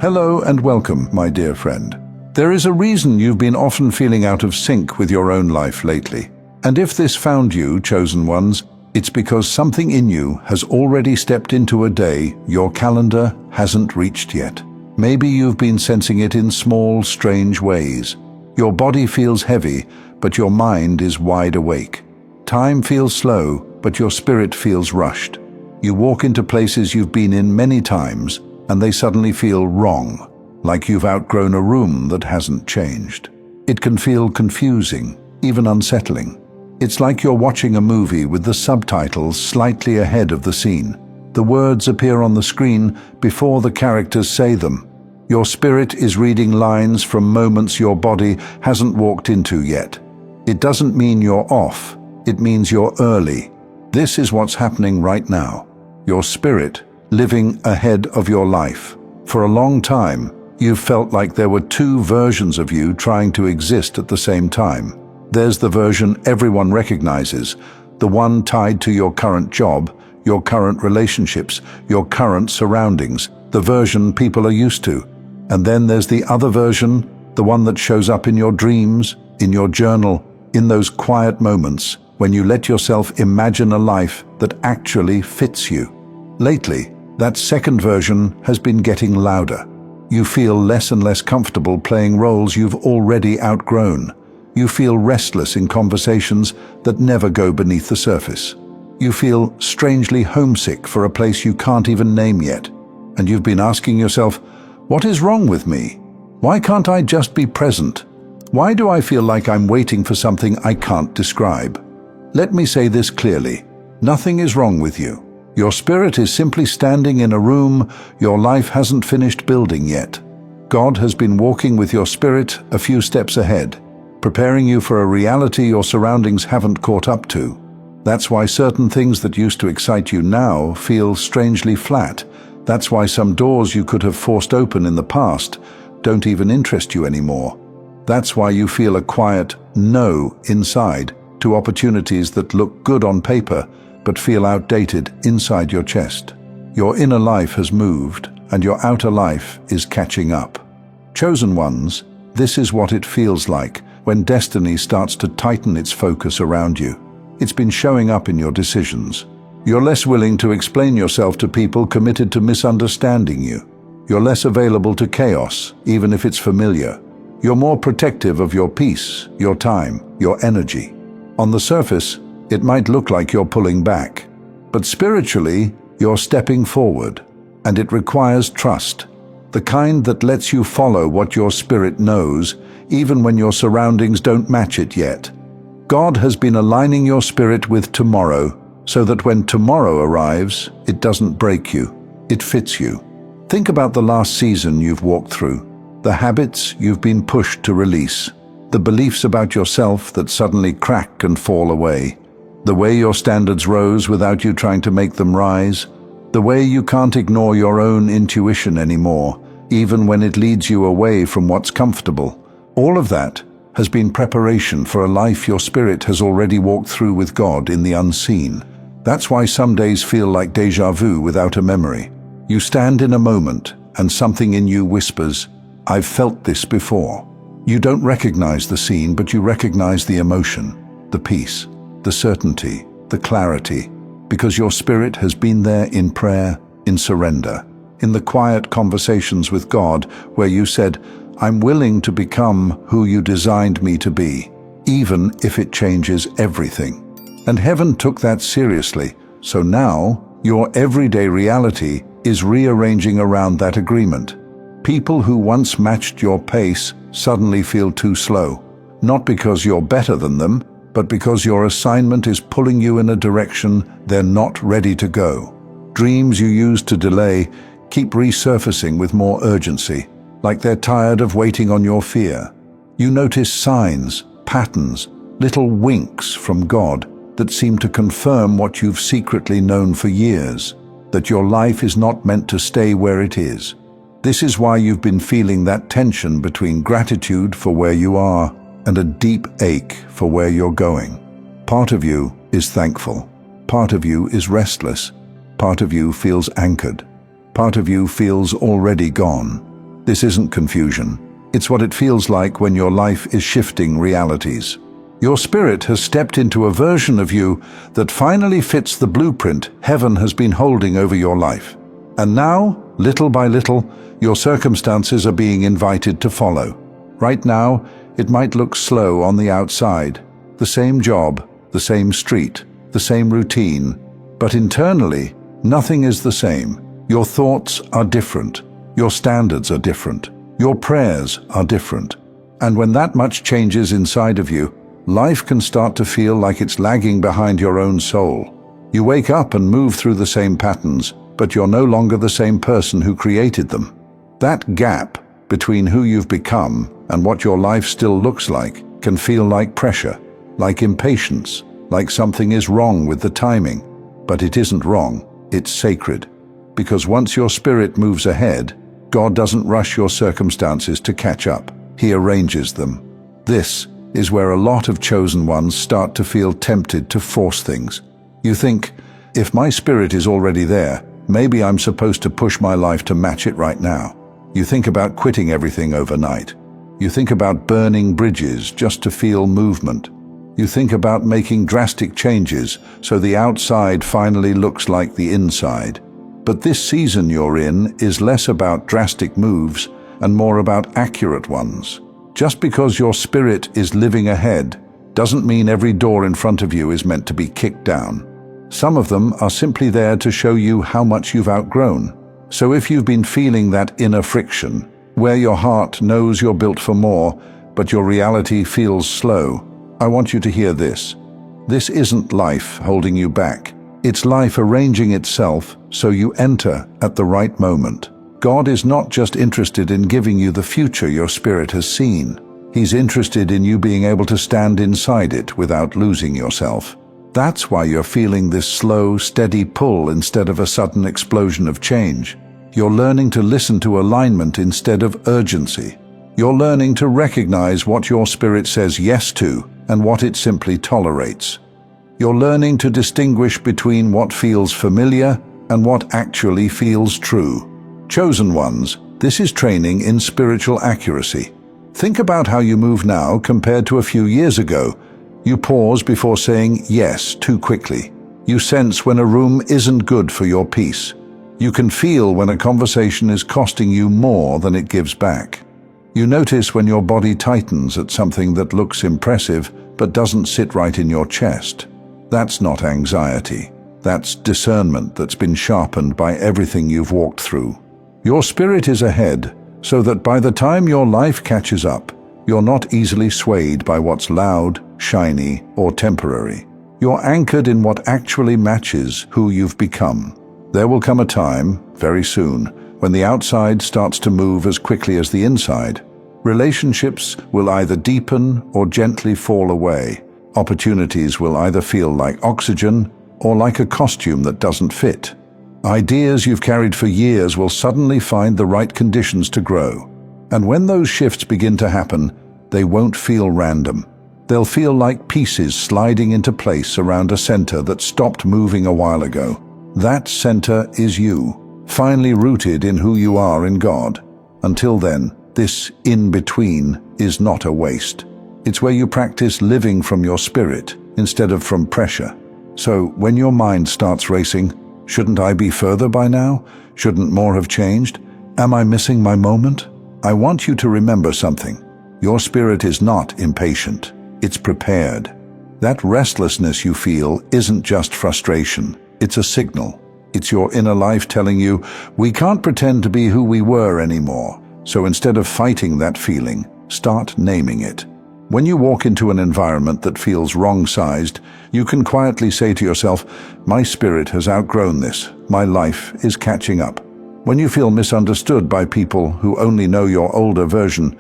Hello and welcome, my dear friend. There is a reason you've been often feeling out of sync with your own life lately. And if this found you, chosen ones, it's because something in you has already stepped into a day your calendar hasn't reached yet. Maybe you've been sensing it in small, strange ways. Your body feels heavy, but your mind is wide awake. Time feels slow, but your spirit feels rushed. You walk into places you've been in many times, and they suddenly feel wrong, like you've outgrown a room that hasn't changed. It can feel confusing, even unsettling. It's like you're watching a movie with the subtitles slightly ahead of the scene. The words appear on the screen before the characters say them. Your spirit is reading lines from moments your body hasn't walked into yet. It doesn't mean you're off, it means you're early. This is what's happening right now. Your spirit living ahead of your life. For a long time, you've felt like there were two versions of you trying to exist at the same time. There's the version everyone recognizes, the one tied to your current job, your current relationships, your current surroundings, the version people are used to. And then there's the other version, the one that shows up in your dreams, in your journal, in those quiet moments when you let yourself imagine a life that actually fits you. Lately, that second version has been getting louder. You feel less and less comfortable playing roles you've already outgrown. You feel restless in conversations that never go beneath the surface. You feel strangely homesick for a place you can't even name yet. And you've been asking yourself, what is wrong with me? Why can't I just be present? Why do I feel like I'm waiting for something I can't describe? Let me say this clearly. Nothing is wrong with you. Your spirit is simply standing in a room your life hasn't finished building yet. God has been walking with your spirit a few steps ahead, preparing you for a reality your surroundings haven't caught up to. That's why certain things that used to excite you now feel strangely flat. That's why some doors you could have forced open in the past don't even interest you anymore. That's why you feel a quiet no inside to opportunities that look good on paper but feel outdated inside your chest. Your inner life has moved and your outer life is catching up. Chosen ones, this is what it feels like when destiny starts to tighten its focus around you. It's been showing up in your decisions. You're less willing to explain yourself to people committed to misunderstanding you. You're less available to chaos, even if it's familiar. You're more protective of your peace, your time, your energy. On the surface, it might look like you're pulling back, but spiritually, you're stepping forward, and it requires trust, the kind that lets you follow what your spirit knows, even when your surroundings don't match it yet. God has been aligning your spirit with tomorrow, so that when tomorrow arrives, it doesn't break you, it fits you. Think about the last season you've walked through, the habits you've been pushed to release, the beliefs about yourself that suddenly crack and fall away, the way your standards rose without you trying to make them rise, the way you can't ignore your own intuition anymore, even when it leads you away from what's comfortable. All of that has been preparation for a life your spirit has already walked through with God in the unseen. That's why some days feel like déjà vu without a memory. You stand in a moment and something in you whispers, "I've felt this before." You don't recognize the scene, but you recognize the emotion, the peace, the certainty, the clarity, because your spirit has been there in prayer, in surrender, in the quiet conversations with God where you said, "I'm willing to become who you designed me to be, even if it changes everything." And heaven took that seriously, so now your everyday reality is rearranging around that agreement. People who once matched your pace suddenly feel too slow, not because you're better than them, but because your assignment is pulling you in a direction they're not ready to go. Dreams you used to delay keep resurfacing with more urgency, like they're tired of waiting on your fear. You notice signs, patterns, little winks from God that seem to confirm what you've secretly known for years, that your life is not meant to stay where it is. This is why you've been feeling that tension between gratitude for where you are and a deep ache for where you're going. Part of you is thankful. Part of you is restless. Part of you feels anchored. Part of you feels already gone. This isn't confusion. It's what it feels like when your life is shifting realities. Your spirit has stepped into a version of you that finally fits the blueprint heaven has been holding over your life. And now, little by little, your circumstances are being invited to follow. Right now, it might look slow on the outside. The same job, the same street, the same routine. But internally, nothing is the same. Your thoughts are different. Your standards are different. Your prayers are different. And when that much changes inside of you, life can start to feel like it's lagging behind your own soul. You wake up and move through the same patterns, but you're no longer the same person who created them. That gap between who you've become and what your life still looks like can feel like pressure, like impatience, like something is wrong with the timing. But it isn't wrong, it's sacred. Because once your spirit moves ahead, God doesn't rush your circumstances to catch up. He arranges them. This is where a lot of chosen ones start to feel tempted to force things. You think, if my spirit is already there, maybe I'm supposed to push my life to match it right now. You think about quitting everything overnight. You think about burning bridges just to feel movement. You think about making drastic changes so the outside finally looks like the inside. But this season you're in is less about drastic moves and more about accurate ones. Just because your spirit is living ahead doesn't mean every door in front of you is meant to be kicked down. Some of them are simply there to show you how much you've outgrown. So if you've been feeling that inner friction, where your heart knows you're built for more, but your reality feels slow, I want you to hear this. This isn't life holding you back. It's life arranging itself so you enter at the right moment. God is not just interested in giving you the future your spirit has seen. He's interested in you being able to stand inside it without losing yourself. That's why you're feeling this slow, steady pull instead of a sudden explosion of change. You're learning to listen to alignment instead of urgency. You're learning to recognize what your spirit says yes to and what it simply tolerates. You're learning to distinguish between what feels familiar and what actually feels true. Chosen ones, this is training in spiritual accuracy. Think about how you move now compared to a few years ago. You pause before saying yes too quickly. You sense when a room isn't good for your peace. You can feel when a conversation is costing you more than it gives back. You notice when your body tightens at something that looks impressive but doesn't sit right in your chest. That's not anxiety. That's discernment that's been sharpened by everything you've walked through. Your spirit is ahead, so that by the time your life catches up, you're not easily swayed by what's loud, shiny, or temporary. You're anchored in what actually matches who you've become. There will come a time, very soon, when the outside starts to move as quickly as the inside. Relationships will either deepen or gently fall away. Opportunities will either feel like oxygen or like a costume that doesn't fit. Ideas you've carried for years will suddenly find the right conditions to grow. And when those shifts begin to happen, they won't feel random. They'll feel like pieces sliding into place around a center that stopped moving a while ago. That center is you, finally rooted in who you are in God. Until then, this in-between is not a waste. It's where you practice living from your spirit instead of from pressure. So when your mind starts racing, shouldn't I be further by now? Shouldn't more have changed? Am I missing my moment? I want you to remember something. Your spirit is not impatient. It's prepared. That restlessness you feel isn't just frustration. It's a signal. It's your inner life telling you, we can't pretend to be who we were anymore. So instead of fighting that feeling, start naming it. When you walk into an environment that feels wrong-sized, you can quietly say to yourself, my spirit has outgrown this. My life is catching up. When you feel misunderstood by people who only know your older version,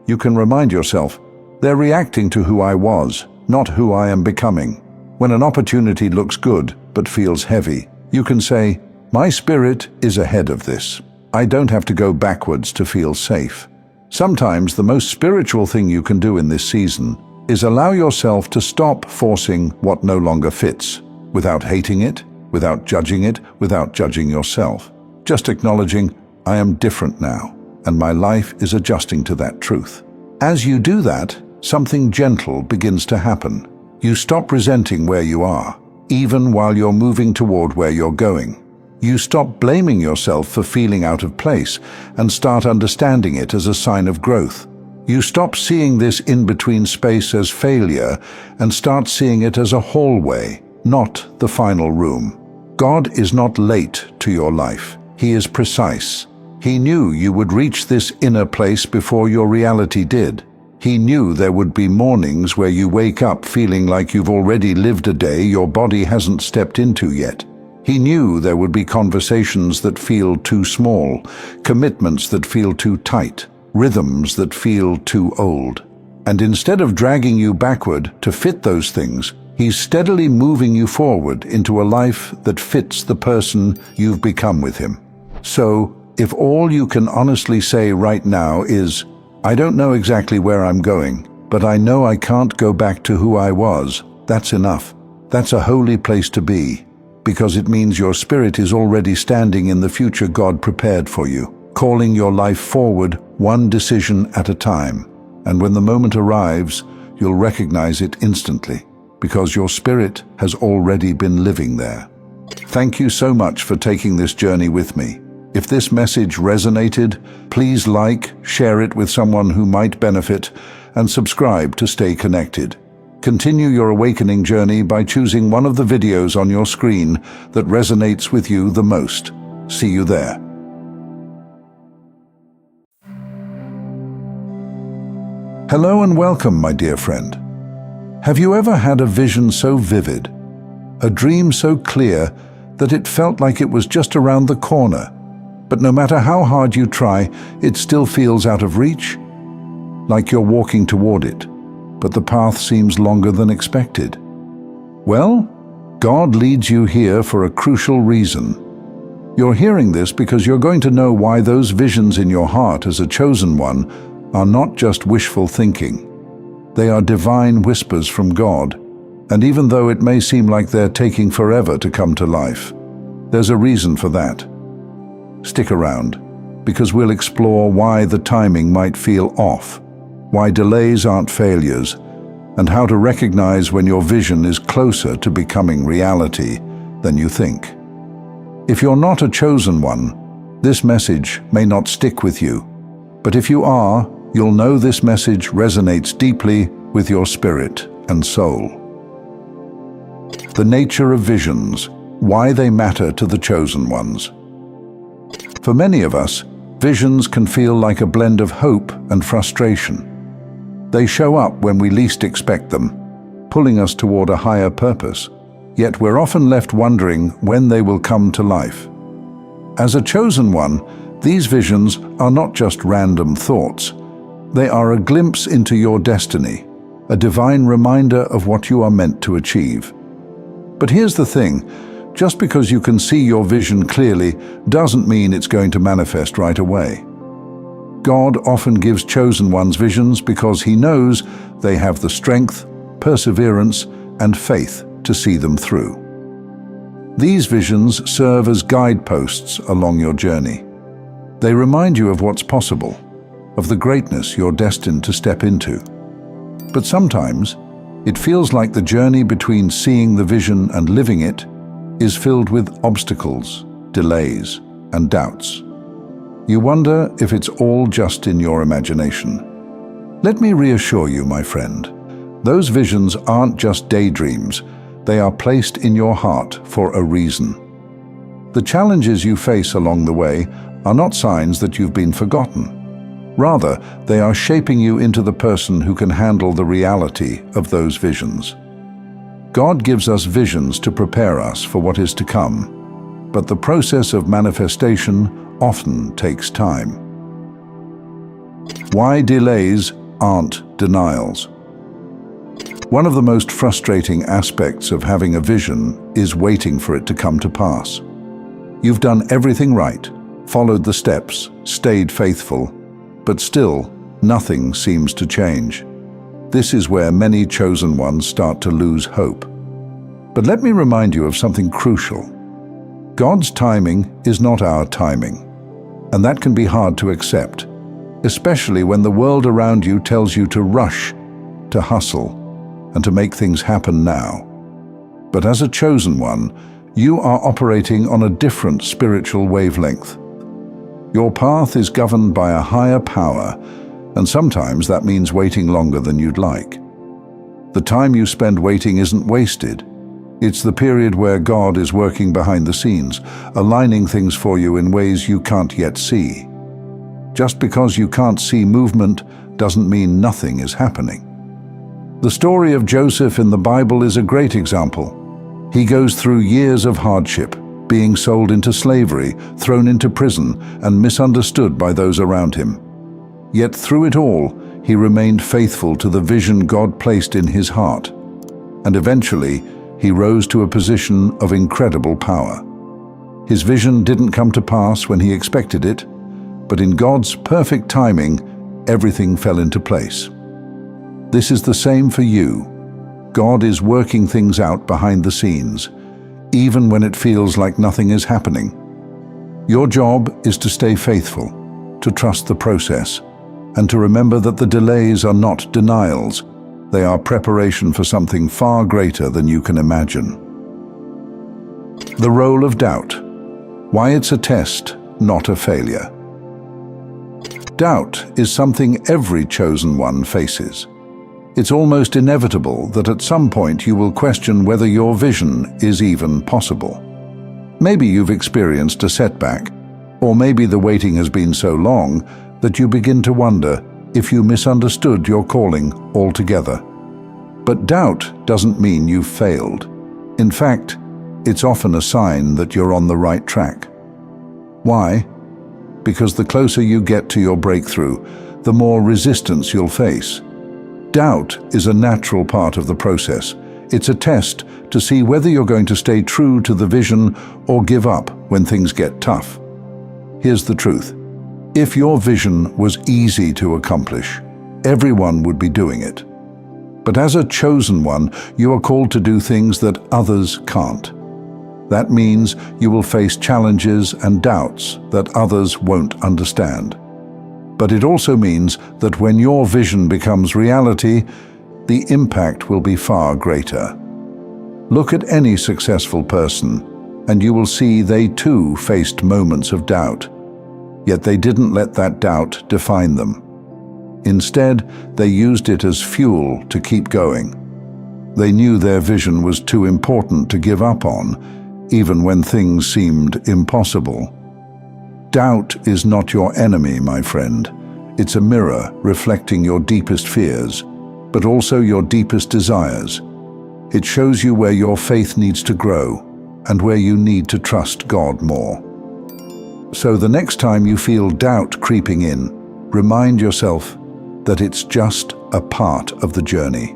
you can remind yourself, they're reacting to who I was, not who I am becoming. When an opportunity looks good but feels heavy, you can say, my spirit is ahead of this. I don't have to go backwards to feel safe. Sometimes the most spiritual thing you can do in this season is allow yourself to stop forcing what no longer fits, without hating it, without judging it, without judging yourself. Just acknowledging, I am different now, and my life is adjusting to that truth. As you do that, something gentle begins to happen. You stop resenting where you are, even while you're moving toward where you're going. You stop blaming yourself for feeling out of place and start understanding it as a sign of growth. You stop seeing this in-between space as failure and start seeing it as a hallway, not the final room. God is not late to your life. He is precise. He knew you would reach this inner place before your reality did. He knew there would be mornings where you wake up feeling like you've already lived a day your body hasn't stepped into yet. He knew there would be conversations that feel too small, commitments that feel too tight, rhythms that feel too old. And instead of dragging you backward to fit those things, He's steadily moving you forward into a life that fits the person you've become with Him. So, if all you can honestly say right now is, I don't know exactly where I'm going, but I know I can't go back to who I was, that's enough. That's a holy place to be, because it means your spirit is already standing in the future God prepared for you, calling your life forward one decision at a time. And when the moment arrives, you'll recognize it instantly, because your spirit has already been living there. Thank you so much for taking this journey with me. If this message resonated, please like, share it with someone who might benefit, and subscribe to stay connected. Continue your awakening journey by choosing one of the videos on your screen that resonates with you the most. See you there. Hello and welcome, my dear friend. Have you ever had a vision so vivid, a dream so clear that it felt like it was just around the corner, but no matter how hard you try, it still feels out of reach? Like you're walking toward it, but the path seems longer than expected. Well, God leads you here for a crucial reason. You're hearing this because you're going to know why those visions in your heart as a chosen one are not just wishful thinking. They are divine whispers from God, and even though it may seem like they're taking forever to come to life, there's a reason for that. Stick around, because we'll explore why the timing might feel off, why delays aren't failures, and how to recognize when your vision is closer to becoming reality than you think. If you're not a chosen one, this message may not stick with you, but if you are, you'll know this message resonates deeply with your spirit and soul. The nature of visions, why they matter to the chosen ones. For many of us, visions can feel like a blend of hope and frustration. They show up when we least expect them, pulling us toward a higher purpose, yet we're often left wondering when they will come to life. As a chosen one, these visions are not just random thoughts. They are a glimpse into your destiny, a divine reminder of what you are meant to achieve. But here's the thing. Just because you can see your vision clearly doesn't mean it's going to manifest right away. God often gives chosen ones visions because He knows they have the strength, perseverance, and faith to see them through. These visions serve as guideposts along your journey. They remind you of what's possible, of the greatness you're destined to step into. But sometimes, it feels like the journey between seeing the vision and living it is filled with obstacles, delays, and doubts. You wonder if it's all just in your imagination. Let me reassure you, my friend, those visions aren't just daydreams, they are placed in your heart for a reason. The challenges you face along the way are not signs that you've been forgotten. Rather, they are shaping you into the person who can handle the reality of those visions. God gives us visions to prepare us for what is to come, but the process of manifestation often takes time. Why delays aren't denials. One of the most frustrating aspects of having a vision is waiting for it to come to pass. You've done everything right, followed the steps, stayed faithful, but still, nothing seems to change. This is where many chosen ones start to lose hope. But let me remind you of something crucial. God's timing is not our timing, and that can be hard to accept, especially when the world around you tells you to rush, to hustle, and to make things happen now. But as a chosen one, you are operating on a different spiritual wavelength. Your path is governed by a higher power, and sometimes that means waiting longer than you'd like. The time you spend waiting isn't wasted. It's the period where God is working behind the scenes, aligning things for you in ways you can't yet see. Just because you can't see movement doesn't mean nothing is happening. The story of Joseph in the Bible is a great example. He goes through years of hardship, being sold into slavery, thrown into prison, and misunderstood by those around him. Yet through it all, he remained faithful to the vision God placed in his heart. And eventually, he rose to a position of incredible power. His vision didn't come to pass when he expected it, but in God's perfect timing, everything fell into place. This is the same for you. God is working things out behind the scenes, even when it feels like nothing is happening. Your job is to stay faithful, to trust the process, and to remember that the delays are not denials. They are preparation for something far greater than you can imagine. The role of doubt. Why it's a test, not a failure. Doubt is something every chosen one faces. It's almost inevitable that at some point you will question whether your vision is even possible. Maybe you've experienced a setback, or maybe the waiting has been so long that you begin to wonder if you misunderstood your calling altogether. But doubt doesn't mean you've failed. In fact, it's often a sign that you're on the right track. Why? Because the closer you get to your breakthrough, the more resistance you'll face. Doubt is a natural part of the process. It's a test to see whether you're going to stay true to the vision or give up when things get tough. Here's the truth. If your vision was easy to accomplish, everyone would be doing it. But as a chosen one, you are called to do things that others can't. That means you will face challenges and doubts that others won't understand. But it also means that when your vision becomes reality, the impact will be far greater. Look at any successful person, and you will see they too faced moments of doubt. Yet they didn't let that doubt define them. Instead, they used it as fuel to keep going. They knew their vision was too important to give up on, even when things seemed impossible. Doubt is not your enemy, my friend. It's a mirror reflecting your deepest fears, but also your deepest desires. It shows you where your faith needs to grow and where you need to trust God more. So the next time you feel doubt creeping in, remind yourself that it's just a part of the journey.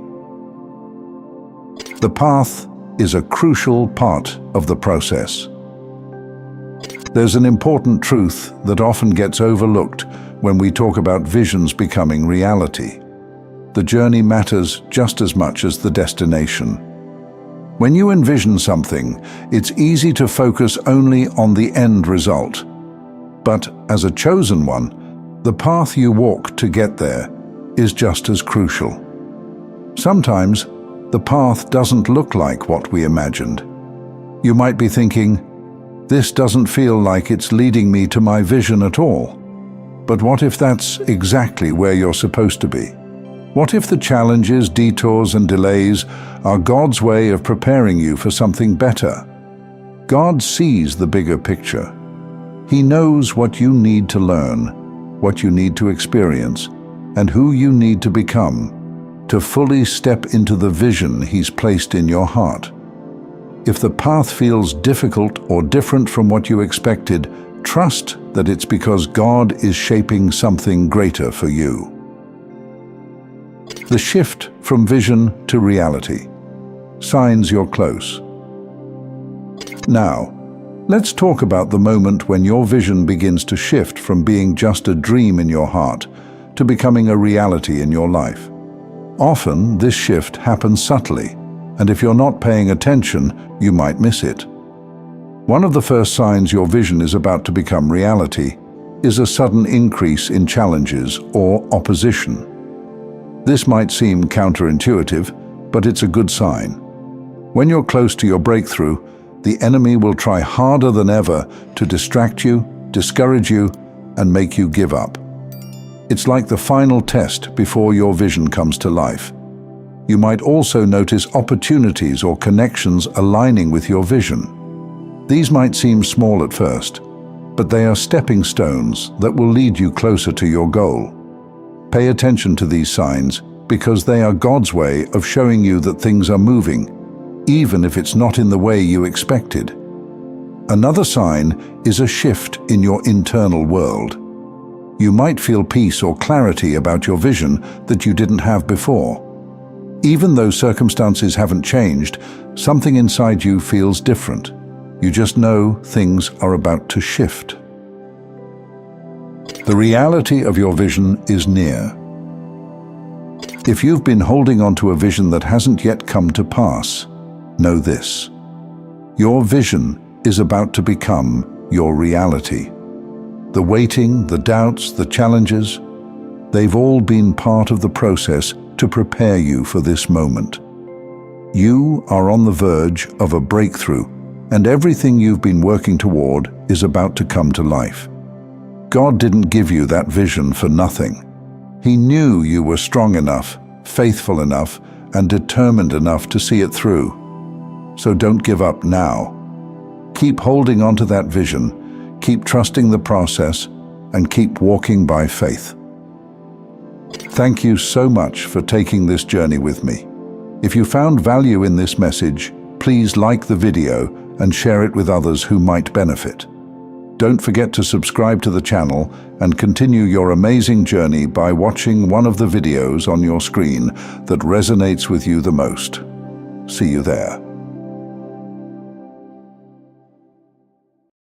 The path is a crucial part of the process. There's an important truth that often gets overlooked when we talk about visions becoming reality. The journey matters just as much as the destination. When you envision something, it's easy to focus only on the end result. But as a chosen one, the path you walk to get there is just as crucial. Sometimes, the path doesn't look like what we imagined. You might be thinking, this doesn't feel like it's leading me to my vision at all. But what if that's exactly where you're supposed to be? What if the challenges, detours, and delays are God's way of preparing you for something better? God sees the bigger picture. He knows what you need to learn, what you need to experience, and who you need to become to fully step into the vision He's placed in your heart. If the path feels difficult or different from what you expected, trust that it's because God is shaping something greater for you. The shift from vision to reality. Signs you're close. Now, Let's talk about the moment when your vision begins to shift from being just a dream in your heart to becoming a reality in your life. Often, this shift happens subtly, and if you're not paying attention, you might miss it. One of the first signs your vision is about to become reality is a sudden increase in challenges or opposition. This might seem counterintuitive, but it's a good sign. When you're close to your breakthrough, the enemy will try harder than ever to distract you, discourage you, and make you give up. It's like the final test before your vision comes to life. You might also notice opportunities or connections aligning with your vision. These might seem small at first, but they are stepping stones that will lead you closer to your goal. Pay attention to these signs because they are God's way of showing you that things are moving, even if it's not in the way you expected. Another sign is a shift in your internal world. You might feel peace or clarity about your vision that you didn't have before. Even though circumstances haven't changed, something inside you feels different. You just know things are about to shift. The reality of your vision is near. If you've been holding on to a vision that hasn't yet come to pass, know this: your vision is about to become your reality. The waiting, the doubts, the challenges, they've all been part of the process to prepare you for this moment. You are on the verge of a breakthrough, and everything you've been working toward is about to come to life. God didn't give you that vision for nothing. He knew you were strong enough, faithful enough, and determined enough to see it through. So don't give up now. Keep holding on to that vision, keep trusting the process, and keep walking by faith. Thank you so much for taking this journey with me. If you found value in this message, please like the video and share it with others who might benefit. Don't forget to subscribe to the channel and continue your amazing journey by watching one of the videos on your screen that resonates with you the most. See you there.